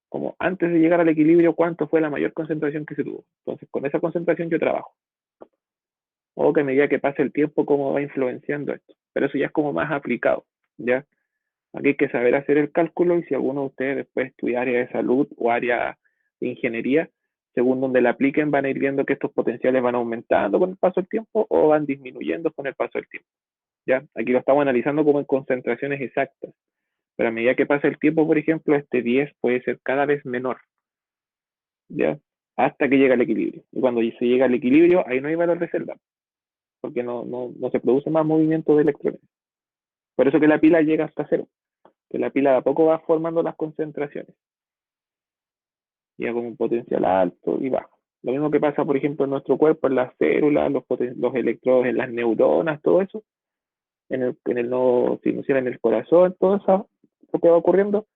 Como antes de llegar al equilibrio, cuánto fue la mayor concentración que se tuvo. Entonces con esa concentración yo trabajo. O que a medida que pase el tiempo, cómo va influenciando esto. Pero eso ya es como más aplicado, ¿ya? Aquí hay que saber hacer el cálculo y si alguno de ustedes después estudia área de salud o área de ingeniería, según donde la apliquen, van a ir viendo que estos potenciales van aumentando con el paso del tiempo o van disminuyendo con el paso del tiempo. ¿Ya? Aquí lo estamos analizando como en concentraciones exactas, pero a medida que pasa el tiempo, por ejemplo, este 10 puede ser cada vez menor, ¿ya? Hasta que llega al equilibrio. Y cuando se llega al equilibrio, ahí no hay valor de celda, porque no se produce más movimiento de electrones. Por eso que la pila llega hasta cero, que la pila de a poco va formando las concentraciones. Ya con un potencial alto y bajo. Lo mismo que pasa, por ejemplo, en nuestro cuerpo, en las células, los electrodos en las neuronas, todo eso, en el nodo sinusial, en el corazón, todo eso, lo que va ocurriendo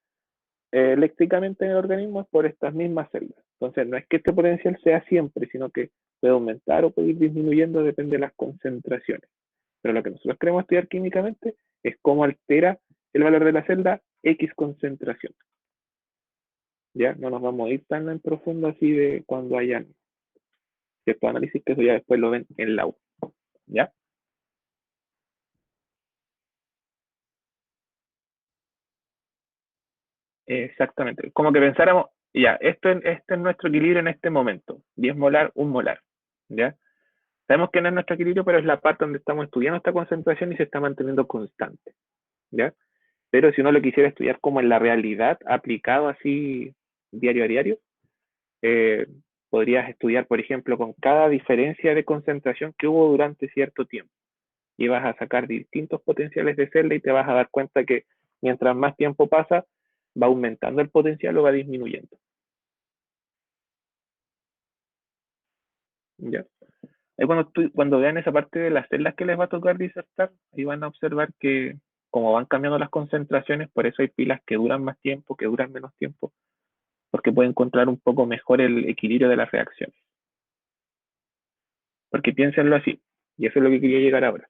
eléctricamente en el organismo es por estas mismas células. Entonces, no es que este potencial sea siempre, sino que puede aumentar o puede ir disminuyendo, depende de las concentraciones. Pero lo que nosotros queremos estudiar químicamente es cómo altera el valor de la celda X concentración. ¿Ya? No nos vamos a ir tan en profundo así de cuando hayan ciertos análisis, que eso ya después lo ven en la U. ¿Ya? Exactamente. Como que pensáramos, ya, este es nuestro equilibrio en este momento. 10 molar, 1 molar. ¿Ya? Sabemos que no es nuestro equilibrio, pero es la parte donde estamos estudiando esta concentración y se está manteniendo constante. ¿Ya? Pero si uno lo quisiera estudiar como en la realidad, aplicado así diario a diario, eh, podrías estudiar, por ejemplo, con cada diferencia de concentración que hubo durante cierto tiempo. Y vas a sacar distintos potenciales de celda y te vas a dar cuenta que mientras más tiempo pasa, va aumentando el potencial o va disminuyendo. ¿Ya? Ahí cuando vean esa parte de las celdas que les va a tocar disertar, ahí van a observar que como van cambiando las concentraciones, por eso hay pilas que duran más tiempo, que duran menos tiempo, porque pueden encontrar un poco mejor el equilibrio de las reacciones. Porque piénsenlo así, y eso es lo que quería llegar ahora.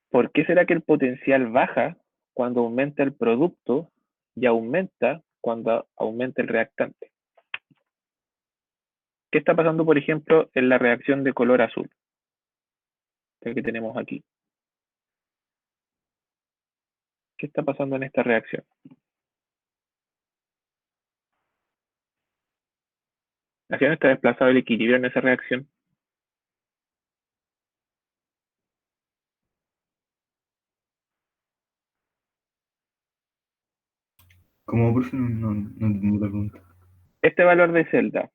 ¿Por qué será que el potencial baja cuando aumenta el producto y aumenta cuando aumenta el reactante? ¿Qué está pasando, por ejemplo, en la reacción de color azul que tenemos aquí? ¿Qué está pasando en esta reacción? ¿Hacia dónde está desplazado el equilibrio en esa reacción? ¿Cómo, profe? No entendí la pregunta. Este valor de celda,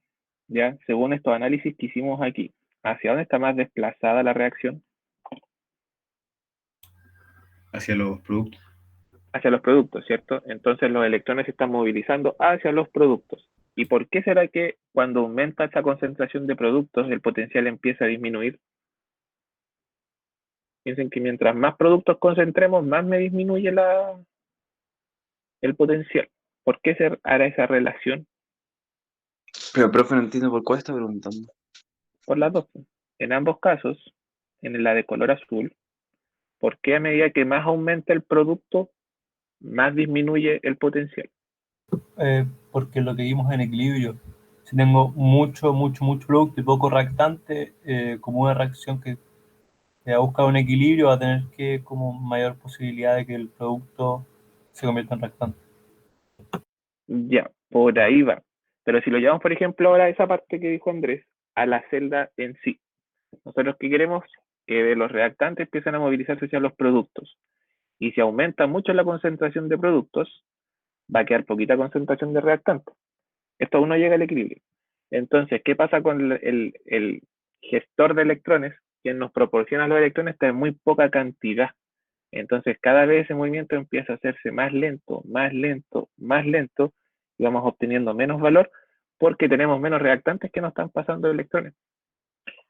ya, según estos análisis que hicimos aquí, ¿hacia dónde está más desplazada la reacción? Hacia los productos. Hacia los productos, ¿cierto? Entonces los electrones se están movilizando hacia los productos. ¿Y por qué será que cuando aumenta esa concentración de productos, el potencial empieza a disminuir? Piensen que mientras más productos concentremos, más me disminuye el potencial. ¿Por qué se hará esa relación? Pero, profe, no entiendo por cuál está preguntando. Por las dos. En ambos casos, en la de color azul, ¿por qué a medida que más aumenta el producto, más disminuye el potencial? Porque lo que vimos en equilibrio, si tengo mucho producto y poco reactante, como una reacción que busca un equilibrio, va a tener que como mayor posibilidad de que el producto se convierta en reactante. Ya, por ahí va. Pero si lo llevamos, por ejemplo, ahora a esa parte que dijo Andrés, a la celda en sí. Nosotros que queremos que los reactantes empiecen a movilizarse hacia los productos. Y si aumenta mucho la concentración de productos, va a quedar poquita concentración de reactantes. Esto aún no llega al equilibrio. Entonces, ¿qué pasa con el gestor de electrones? Quien nos proporciona los electrones está en muy poca cantidad. Entonces, cada vez ese movimiento empieza a hacerse más lento, más lento, más lento, y vamos obteniendo menos valor porque tenemos menos reactantes que nos están pasando electrones.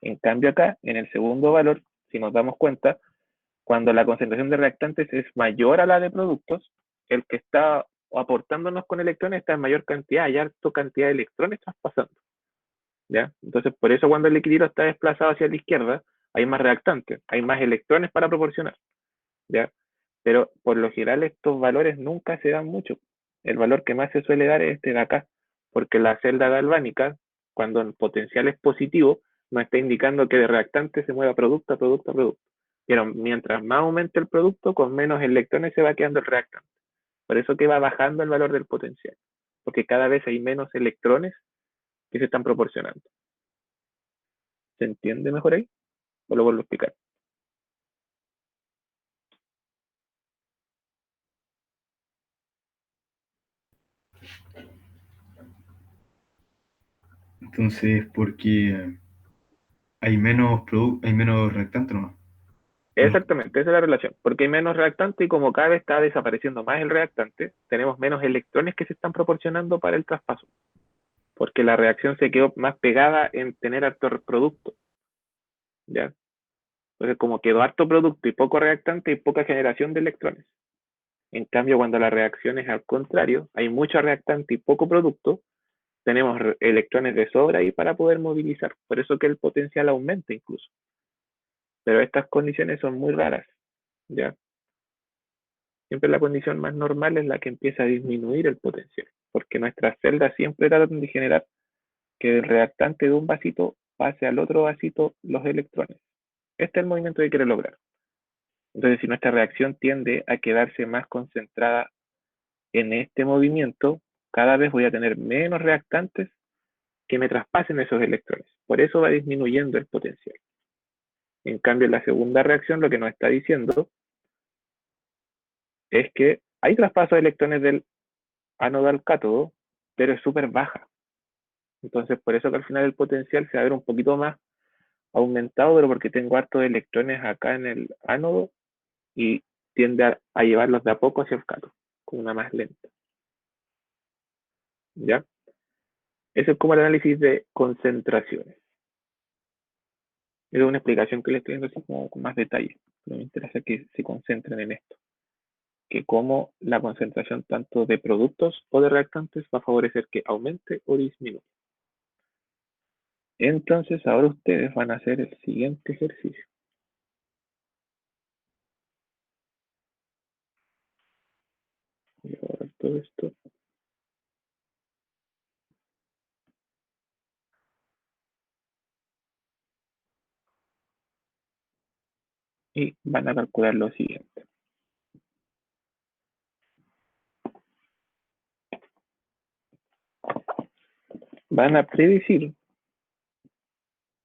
En cambio acá, en el segundo valor, si nos damos cuenta, cuando la concentración de reactantes es mayor a la de productos, el que está aportándonos con electrones está en mayor cantidad, hay harta cantidad de electrones traspasando. ¿Ya? Entonces, por eso cuando el equilibrio está desplazado hacia la izquierda, hay más reactantes, hay más electrones para proporcionar. ¿Ya? Pero por lo general estos valores nunca se dan mucho. El valor que más se suele dar es este de acá, porque la celda galvánica, cuando el potencial es positivo, nos está indicando que de reactante se mueva producto a producto a producto. Pero mientras más aumente el producto, con menos electrones se va quedando el reactante. Por eso que va bajando el valor del potencial, porque cada vez hay menos electrones que se están proporcionando. ¿Se entiende mejor ahí? O lo vuelvo a explicar. Entonces, porque hay menos reactantes, ¿no? Exactamente, esa es la relación, porque hay menos reactante y como cada vez está desapareciendo más el reactante, tenemos menos electrones que se están proporcionando para el traspaso, porque la reacción se quedó más pegada en tener harto producto, ¿ya? Entonces, como quedó harto producto y poco reactante, hay poca generación de electrones. En cambio, cuando la reacción es al contrario, hay mucho reactante y poco producto, tenemos electrones de sobra ahí para poder movilizar. Por eso que el potencial aumenta incluso. Pero estas condiciones son muy raras, ¿ya? Siempre la condición más normal es la que empieza a disminuir el potencial, porque nuestras celdas siempre tratan de generar que del reactante de un vasito pase al otro vasito los electrones. Este es el movimiento que quiere lograr. Entonces, si nuestra reacción tiende a quedarse más concentrada en este movimiento, cada vez voy a tener menos reactantes que me traspasen esos electrones. Por eso va disminuyendo el potencial. En cambio, la segunda reacción lo que nos está diciendo es que hay traspaso de electrones del ánodo al cátodo, pero es súper baja. Entonces, por eso que al final el potencial se va a ver un poquito más aumentado, pero porque tengo hartos electrones acá en el ánodo y tiende a llevarlos de a poco hacia el cátodo, con una más lenta. ¿Ya? Eso es como el análisis de concentraciones. Es una explicación que les estoy dando así como con más detalle. Pero me interesa que se concentren en esto. Que cómo la concentración tanto de productos o de reactantes va a favorecer que aumente o disminuya. Entonces, ahora ustedes van a hacer el siguiente ejercicio. Voy a borrar todo esto. Y van a calcular lo siguiente. Van a predecir,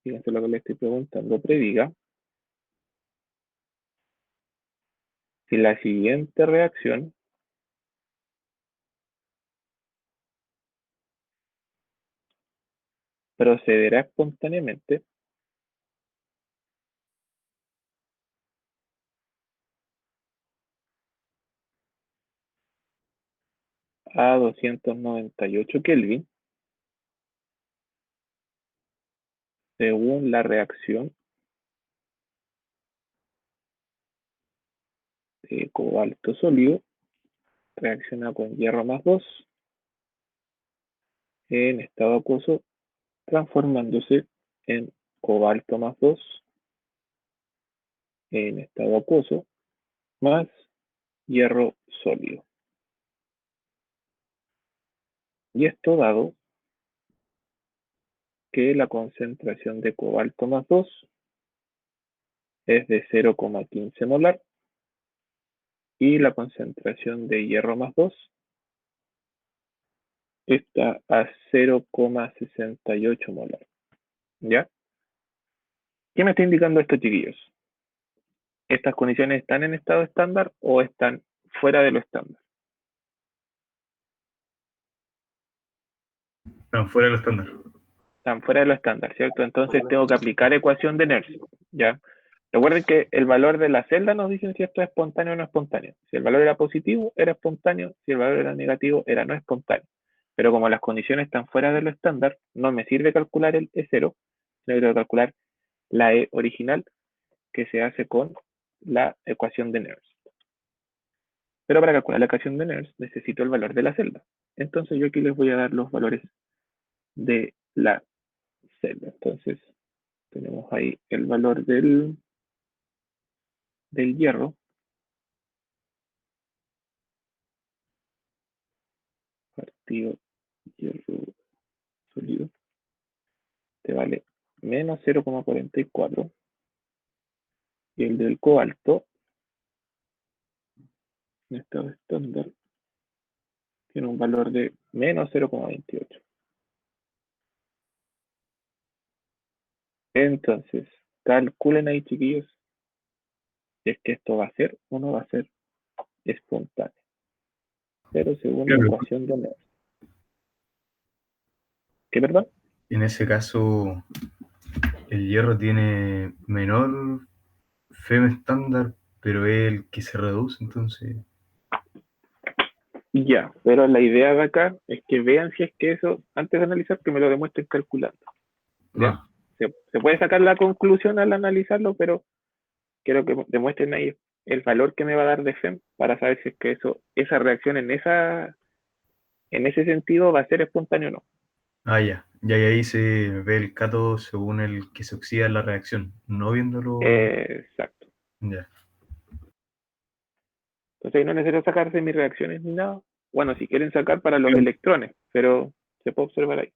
fíjense lo que le estoy preguntando, prediga si la siguiente reacción procederá espontáneamente a 298 Kelvin según la reacción de cobalto sólido reacciona con hierro más 2 en estado acuoso, transformándose en cobalto más 2 en estado acuoso más hierro sólido. Y esto dado que la concentración de cobalto más 2 es de 0,15 molar y la concentración de hierro más 2 está a 0,68 molar. ¿Ya? ¿Qué me está indicando esto, chiquillos? ¿Estas condiciones están en estado estándar o están fuera de lo estándar? Están fuera de lo estándar. Están fuera de lo estándar, ¿cierto? Entonces tengo que aplicar ecuación de Nernst, ¿ya? Recuerden que el valor de la celda nos dice si esto es espontáneo o no espontáneo. Si el valor era positivo, era espontáneo. Si el valor era negativo, era no espontáneo. Pero como las condiciones están fuera de lo estándar, no me sirve calcular el E0, sino que tengo que calcular la E original que se hace con la ecuación de Nernst. Pero para calcular la ecuación de Nernst necesito el valor de la celda. Entonces yo aquí les voy a dar los valores de la celda. Entonces tenemos ahí el valor del hierro. Partido hierro sólido. Te vale menos 0,44. Y el del cobalto, en estado estándar, tiene un valor de menos 0,28. Entonces, calculen ahí, chiquillos, si es que esto va a ser o no va a ser espontáneo. Pero según la Claro. ecuación de Nernst. ¿Qué, perdón? En ese caso, el hierro tiene menor FEM estándar, pero es el que se reduce, entonces. Ya, pero la idea de acá es que vean si es que eso, antes de analizar, que me lo demuestren calculando. ¿Ya? Ah, Se puede sacar la conclusión al analizarlo, pero quiero que demuestren ahí el valor que me va a dar de FEM para saber si es que esa reacción en ese sentido va a ser espontáneo o no. ya. Ya y ahí se ve el cátodo según el que se oxida en la reacción, no viéndolo. Exacto. Ya. Entonces ahí no es necesario sacarse mis reacciones ni nada. Bueno, si quieren sacar para los electrones, pero se puede observar ahí.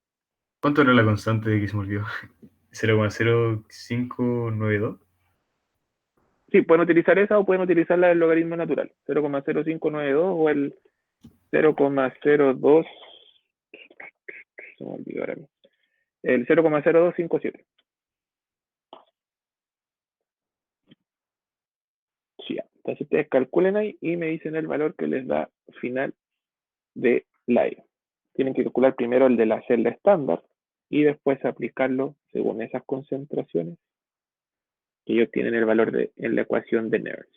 ¿Cuánto era la constante de que se me olvidó? 0,0592. Sí, pueden utilizar esa o pueden utilizar la del logaritmo natural, 0,0592 o el 0,02, se me olvidó ahora mismo, el 0,0257. Sí, entonces ustedes calculen ahí y me dicen el valor que les da final de la E. Tienen que calcular primero el de la celda estándar y después aplicarlo según esas concentraciones que ellos tienen el valor en la ecuación de Nernst.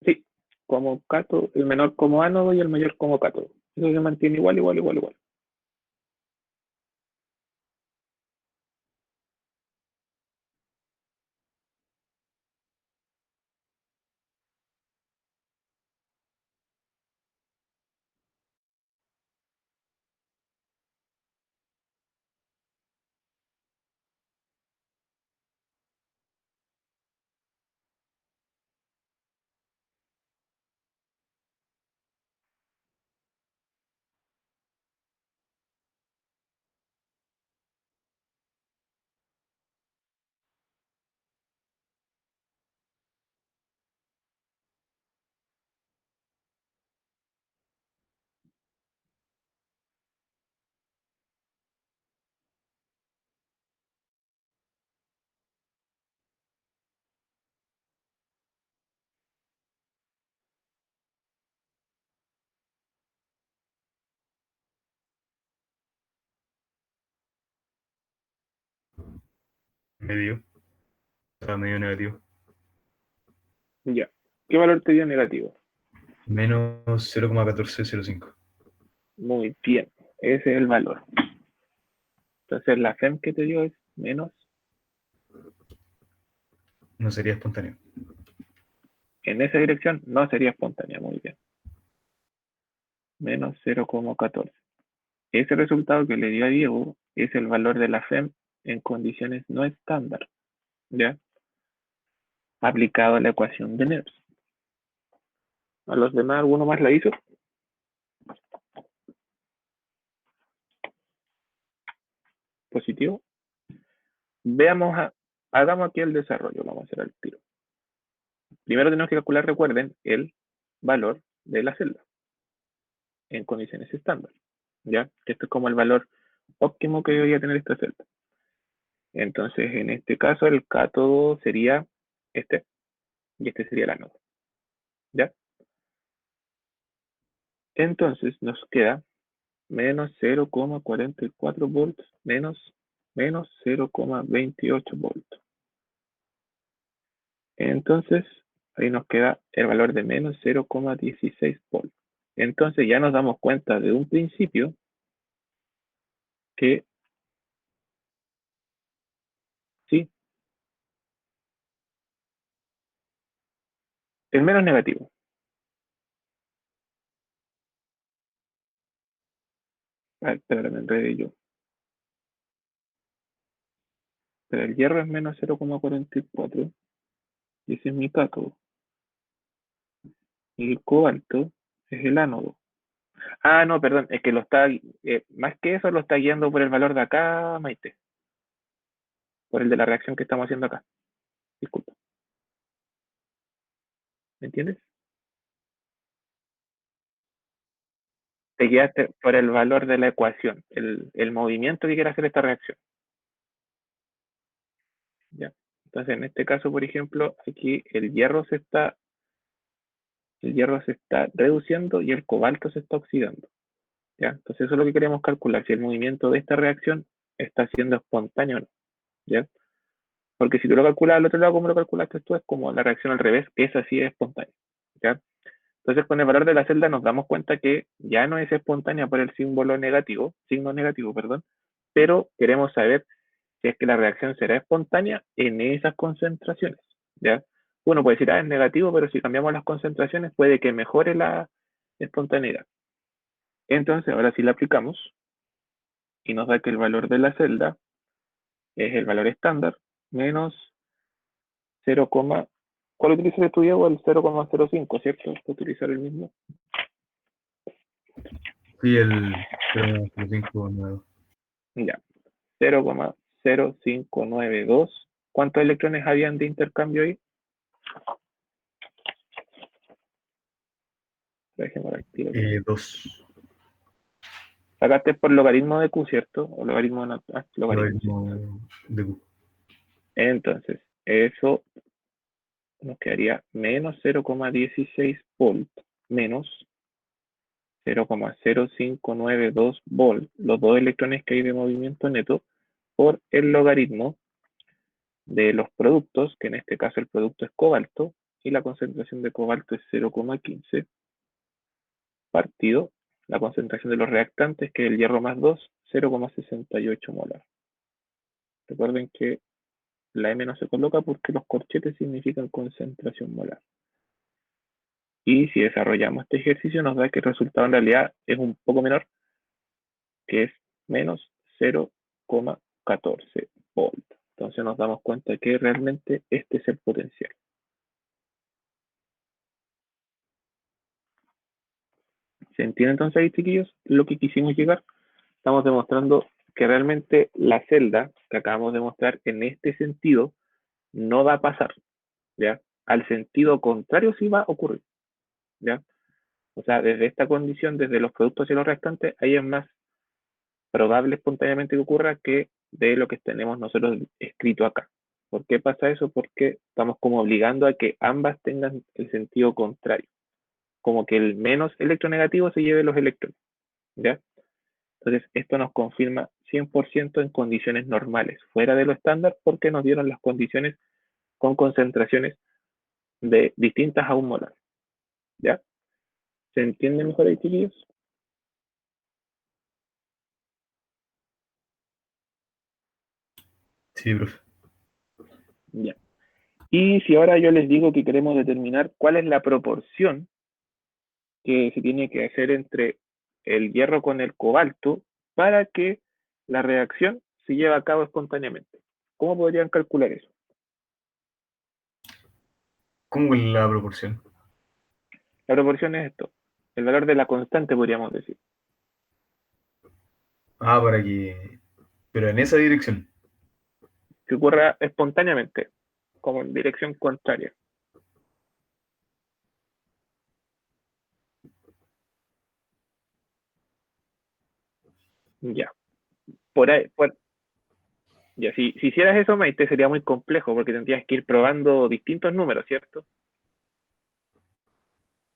Sí, como cátodo, el menor como ánodo y el mayor como cátodo. Eso se mantiene igual, igual, igual, igual. medio. O sea, medio negativo. Ya. ¿Qué valor te dio negativo? Menos 0,1405. Muy bien. Ese es el valor. Entonces la FEM que te dio es menos. No sería espontáneo. En esa dirección no sería espontánea. Muy bien. Menos 0,14. Ese resultado que le dio a Diego es el valor de la FEM en condiciones no estándar. ¿Ya? Aplicado a la ecuación de Nernst. ¿A los demás alguno más la hizo? Positivo. Hagamos aquí el desarrollo, vamos a hacer el tiro. Primero tenemos que calcular, recuerden, el valor de la celda en condiciones estándar, ¿ya? Esto es como el valor óptimo que debería tener esta celda. Entonces, en este caso, el cátodo sería este, y este sería el ánodo, ¿ya? Entonces, nos queda menos 0,44 volts menos 0,28 volts. Entonces, ahí nos queda el valor de menos 0,16 volts. Entonces, ya nos damos cuenta de un principio que sí, el menos negativo. Espera, me enredé yo. Pero el hierro es menos 0,44 y ese es mi cátodo. Y el cobalto es el ánodo. Ah, no, perdón, es que lo está, más que eso, lo está guiando por el valor de acá, Maite. Por el de la reacción que estamos haciendo acá. Disculpa. ¿Me entiendes? Te guiaste por el valor de la ecuación, el movimiento que quiere hacer esta reacción. ¿Ya? Entonces, en este caso, por ejemplo, aquí el hierro se está reduciendo y el cobalto se está oxidando. ¿Ya? Entonces, eso es lo que queremos calcular, si el movimiento de esta reacción está siendo espontáneo o no. ¿Ya? Porque si tú lo calculas al otro lado, como lo calculaste tú, es como la reacción al revés, que esa sí es espontánea. ¿Ya? Entonces, con el valor de la celda nos damos cuenta que ya no es espontánea por el signo negativo, perdón, pero queremos saber si es que la reacción será espontánea en esas concentraciones. ¿Ya? Uno puede decir, es negativo, pero si cambiamos las concentraciones puede que mejore la espontaneidad. Entonces, ahora sí la aplicamos y nos da que el valor de la celda es el valor estándar menos 0, ¿cuál utiliza tu Diego? El 0,05, ¿cierto? Para utilizar el mismo. Sí, el 0,05. Ya, 0,0592. ¿Cuántos electrones habían de intercambio ahí? Dejémoslo aquí. 2. Sacaste por logaritmo de Q, ¿cierto? O logaritmo de logaritmo. De Q. Entonces, eso nos quedaría menos 0,16 volt menos 0,0592 volt, los dos electrones que hay de movimiento neto, por el logaritmo de los productos, que en este caso el producto es cobalto, y la concentración de cobalto es 0,15, partido la concentración de los reactantes, que es el hierro más 2, 0,68 molar. Recuerden que la M no se coloca porque los corchetes significan concentración molar. Y si desarrollamos este ejercicio nos da que el resultado en realidad es un poco menor, que es menos 0,14 volt. Entonces nos damos cuenta que realmente este es el potencial. ¿Se entiende entonces ahí, chiquillos, lo que quisimos llegar? Estamos demostrando que realmente la celda que acabamos de mostrar en este sentido no va a pasar, ¿ya? Al sentido contrario sí va a ocurrir, ¿ya? O sea, desde esta condición, desde los productos y los reactantes, ahí es más probable espontáneamente que ocurra que de lo que tenemos nosotros escrito acá. ¿Por qué pasa eso? Porque estamos como obligando a que ambas tengan el sentido contrario. Como que el menos electronegativo se lleve los electrones, ¿ya? Entonces, esto nos confirma 100% en condiciones normales, fuera de lo estándar, porque nos dieron las condiciones con concentraciones de distintas a 1 molar. ¿Ya? ¿Se entiende mejor ahí, chiquillos? Sí, profe. Ya. Y si ahora yo les digo que queremos determinar cuál es la proporción que se tiene que hacer entre el hierro con el cobalto para que la reacción se lleve a cabo espontáneamente. ¿Cómo podrían calcular eso? ¿Cómo es la proporción? La proporción es esto, el valor de la constante, podríamos decir. Ah, para que... Pero en esa dirección. Que ocurra espontáneamente, como en dirección contraria. Ya. Por ahí, ya, si hicieras eso, Maite, sería muy complejo porque tendrías que ir probando distintos números, ¿cierto?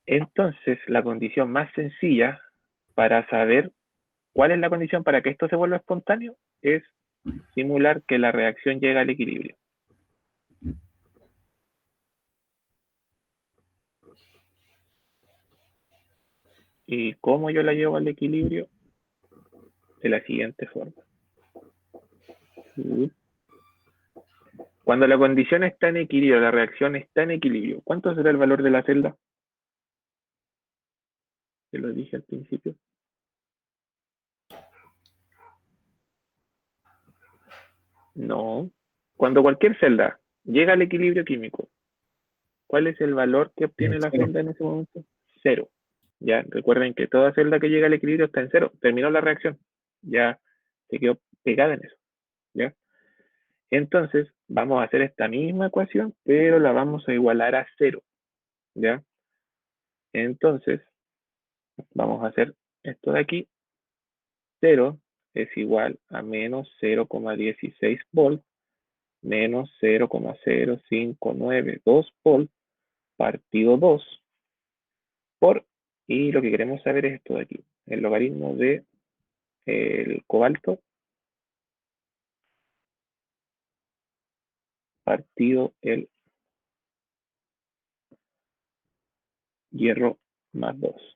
Entonces, la condición más sencilla para saber cuál es la condición para que esto se vuelva espontáneo es simular que la reacción llega al equilibrio. ¿Y cómo yo la llevo al equilibrio? De la siguiente forma. Cuando la condición está en equilibrio, la reacción está en equilibrio, ¿cuánto será el valor de la celda? Te lo dije al principio. No. Cuando cualquier celda llega al equilibrio químico, ¿cuál es el valor que obtiene la Cero. celda en ese momento? 0. Ya, recuerden que toda celda que llega al equilibrio está en 0. Terminó la reacción. Ya se quedó pegada en eso. ¿Ya? Entonces, vamos a hacer esta misma ecuación, pero la vamos a igualar a 0. ¿Ya? Entonces, vamos a hacer esto de aquí. 0 es igual a menos 0,16 volt menos 0,0592 volt partido 2 por, y lo que queremos saber es esto de aquí, el logaritmo de el cobalto partido el hierro más 2.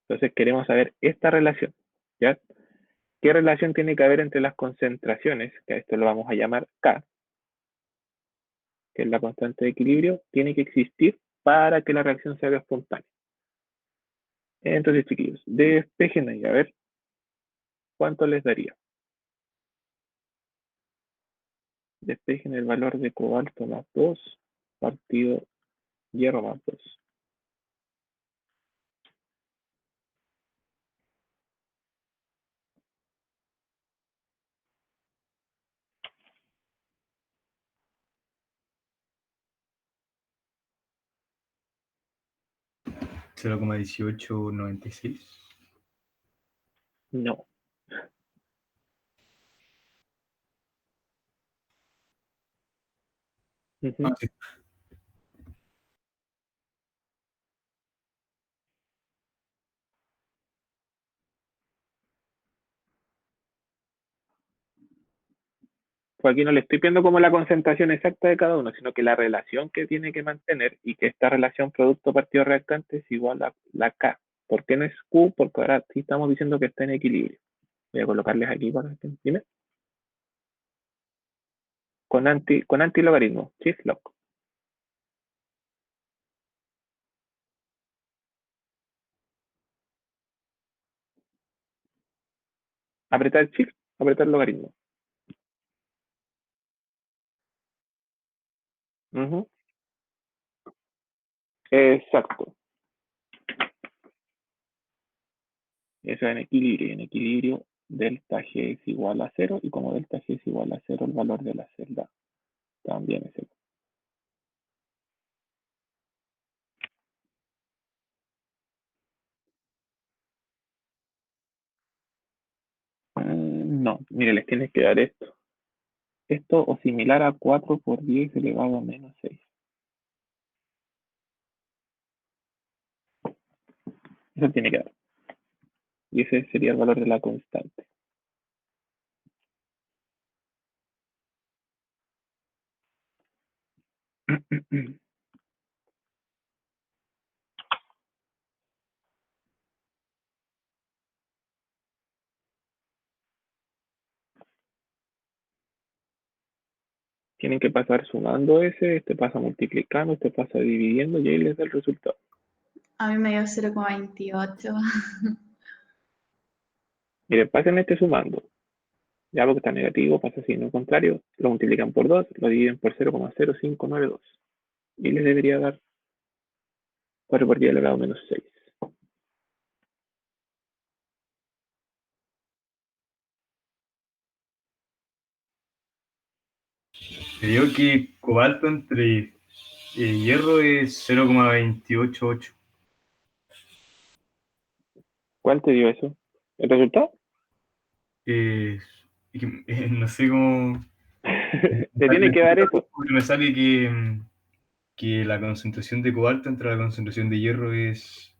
Entonces queremos saber esta relación, ¿ya? ¿Qué relación tiene que haber entre las concentraciones? Que a esto lo vamos a llamar K, que es la constante de equilibrio, tiene que existir para que la reacción se haga espontánea. Entonces, chiquillos, despejen ahí, a ver cuánto les daría. Despejen el valor de cobalto más 2 partido hierro más 2. 0,1896. No. Ah, sí. Pues aquí no le estoy pidiendo como la concentración exacta de cada uno, sino que la relación que tiene que mantener y que esta relación producto partido reactante es igual a la K. ¿Por qué no es Q? Porque ahora sí estamos diciendo que está en equilibrio. Voy a colocarles aquí para que entiendan. Con antilogaritmo, shift lock. Apretar shift, apretar logaritmo. Uh-huh. Exacto. Eso en equilibrio. Y en equilibrio, delta G es igual a 0. Y como delta G es igual a 0, el valor de la celda también es 0. No, mire, les tienes que dar esto. Esto o similar a 4 por 10 elevado a menos 6. Eso tiene que dar. Y ese sería el valor de la constante. Tienen que pasar sumando ese, este pasa multiplicando, este pasa dividiendo y ahí les da el resultado. A mí me dio 0,28. Miren, pasen este sumando. Ya porque está negativo, pasa signo contrario, lo multiplican por 2, lo dividen por 0,0592. Y les debería dar 4 por 10 elevado a menos 6. Me dio que cobalto entre hierro es 0,288. ¿Cuál te dio eso? ¿El resultado? No sé cómo. Te tiene que dar eso. Me sale que la concentración de cobalto entre la concentración de hierro es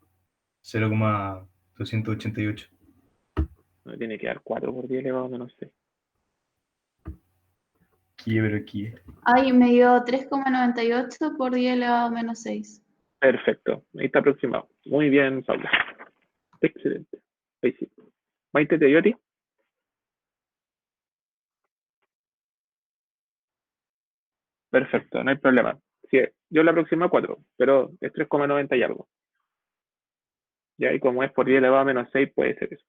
0,288. No tiene que dar 4 por 10 elevado a menos 6. Pero aquí. Ay, me dio 3,98 por 10 elevado a menos 6. Perfecto, ahí está aproximado. Muy bien, Paula. Excelente. Ahí sí. Maite, ¿te dio a ti? Perfecto, no hay problema. Sí, yo le aproximo a 4, pero es 3,90 y algo. Ya, y como es por 10 elevado a menos 6, puede ser eso.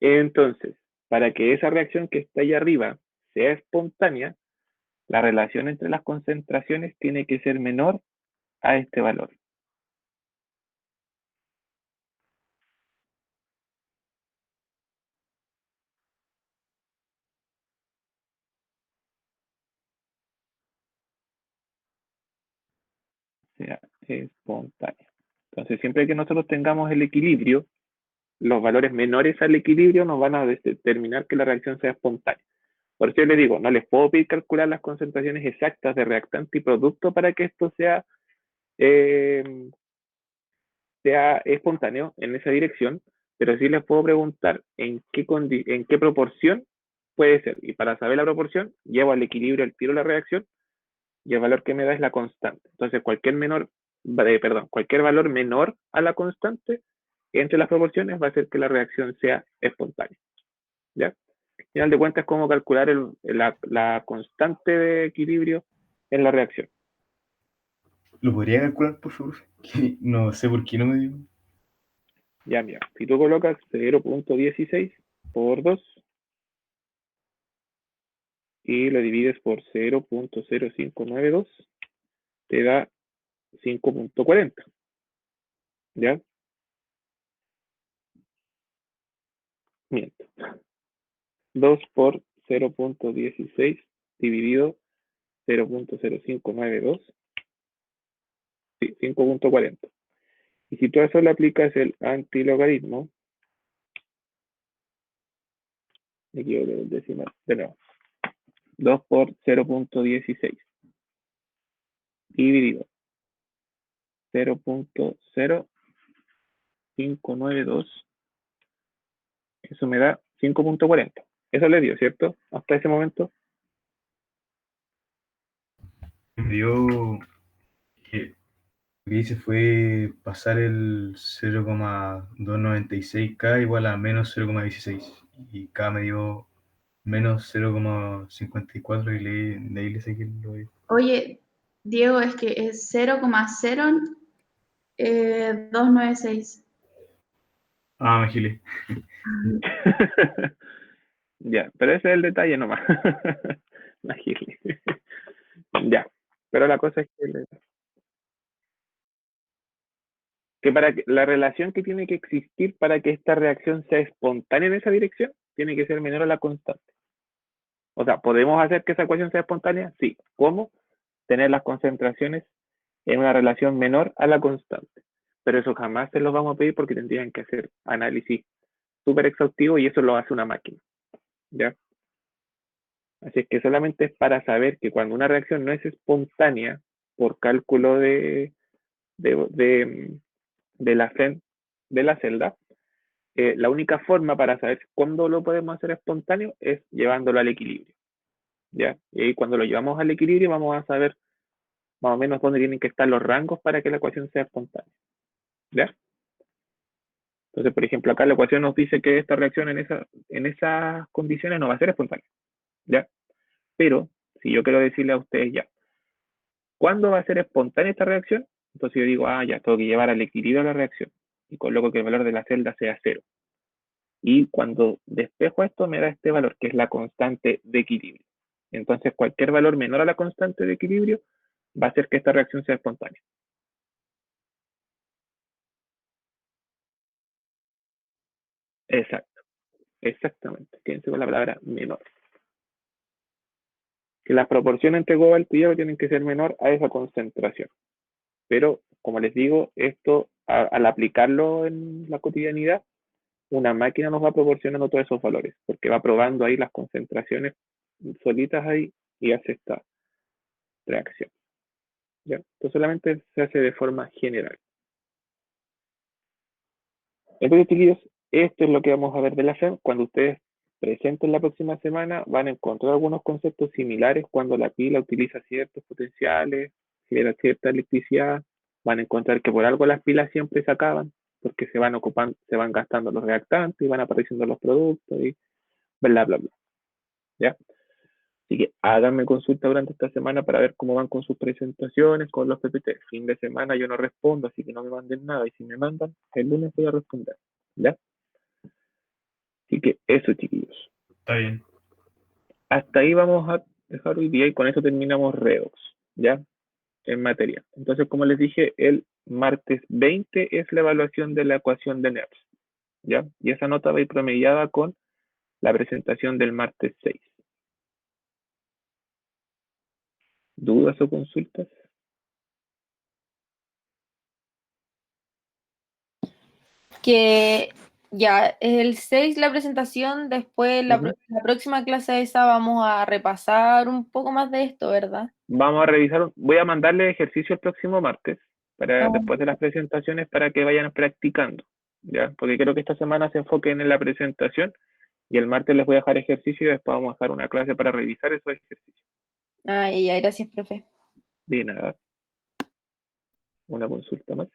Entonces, para que esa reacción que está ahí arriba sea espontánea, la relación entre las concentraciones tiene que ser menor a este valor. Sea espontánea. Entonces, siempre que nosotros tengamos el equilibrio, los valores menores al equilibrio nos van a determinar que la reacción sea espontánea. Por eso yo les digo, no les puedo pedir calcular las concentraciones exactas de reactante y producto para que esto sea espontáneo en esa dirección, pero sí les puedo preguntar en qué proporción puede ser. Y para saber la proporción, llevo al equilibrio el tiro de la reacción y el valor que me da es la constante. Entonces, cualquier valor menor a la constante entre las proporciones va a hacer que la reacción sea espontánea. ¿Ya? Al final de cuentas, cómo calcular la constante de equilibrio en la reacción. ¿Lo podría calcular, por favor? Que no sé por qué no me dio. Ya, mira, si tú colocas 0.16 por 2 y lo divides por 0.0592, te da 5.40. ¿Ya? Miento. 2 por 0.16 dividido 0.0592. Sí, 5.40. Y si tú a eso le aplicas el antilogaritmo, me equivoqué del decimal, de nuevo. 2 por 0.16 dividido 0.0592, eso me da 5.40. Eso le dio, ¿cierto? Hasta ese momento. Me dio que lo que hice fue pasar el 0,296K igual a menos 0,16. Y K me dio menos 0,54 y de ahí le saqué lo de. Oye, Diego, es que es 0,0296. Me agilé. Ya, pero ese es el detalle nomás. Imagínate. Ya, pero la cosa es que para que la relación que tiene que existir para que esta reacción sea espontánea en esa dirección tiene que ser menor a la constante. O sea, ¿podemos hacer que esa ecuación sea espontánea? Sí. ¿Cómo? Tener las concentraciones en una relación menor a la constante. Pero eso jamás se los vamos a pedir porque tendrían que hacer análisis súper exhaustivo y eso lo hace una máquina. ¿Ya? Así es que solamente es para saber que cuando una reacción no es espontánea por cálculo de la celda, la única forma para saber cuándo lo podemos hacer espontáneo es llevándolo al equilibrio, ¿ya? Y ahí cuando lo llevamos al equilibrio vamos a saber más o menos dónde tienen que estar los rangos para que la ecuación sea espontánea, ¿ya? Entonces, por ejemplo, acá la ecuación nos dice que esta reacción en esas condiciones no va a ser espontánea, ¿ya? Pero, si yo quiero decirle a ustedes ya, ¿cuándo va a ser espontánea esta reacción? Entonces yo digo, ya, tengo que llevar al equilibrio la reacción y coloco que el valor de la celda sea 0. Y cuando despejo esto me da este valor, que es la constante de equilibrio. Entonces cualquier valor menor a la constante de equilibrio va a hacer que esta reacción sea espontánea. Exacto, exactamente. Quédense con la palabra menor. Que las proporciones entre cobalto y hierro tienen que ser menor a esa concentración. Pero, como les digo, esto al aplicarlo en la cotidianidad, una máquina nos va proporcionando todos esos valores, porque va probando ahí las concentraciones solitas ahí y hace esta reacción. ¿Ya? Esto solamente se hace de forma general. Entonces, chiquillos, esto es lo que vamos a ver de la FEM. Cuando ustedes presenten la próxima semana, van a encontrar algunos conceptos similares cuando la pila utiliza ciertos potenciales, genera cierta electricidad. Van a encontrar que por algo las pilas siempre se acaban, porque se van ocupando, se van gastando los reactantes y van apareciendo los productos y bla, bla, bla. ¿Ya? Así que háganme consulta durante esta semana para ver cómo van con sus presentaciones, con los PPT. Fin de semana yo no respondo, así que no me manden nada. Y si me mandan, el lunes voy a responder. ¿Ya? Así que eso, chiquillos. Está bien. Hasta ahí vamos a dejar hoy día y con eso terminamos redox, ¿ya? En materia. Entonces, como les dije, el martes 20 es la evaluación de la ecuación de Nernst, ¿ya? Y esa nota va a ir promediada con la presentación del martes 6. ¿Dudas o consultas? Que ya el 6 la presentación, después la próxima clase esa vamos a repasar un poco más de esto, ¿verdad? Vamos a revisar, voy a mandarle ejercicio el próximo martes, después de las presentaciones, para que vayan practicando, ¿ya? Porque creo que esta semana se enfoquen en la presentación y el martes les voy a dejar ejercicio y después vamos a dejar una clase para revisar esos ejercicios. Y ya, gracias, profe. De nada. Una consulta más.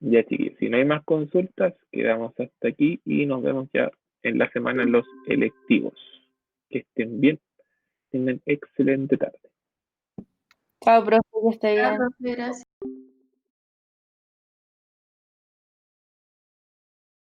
Ya, chiquillos, si no hay más consultas, quedamos hasta aquí y nos vemos ya en la semana en los electivos. Que estén bien, tengan excelente tarde. Chao, profe, que esté bien. Chao, profe, gracias.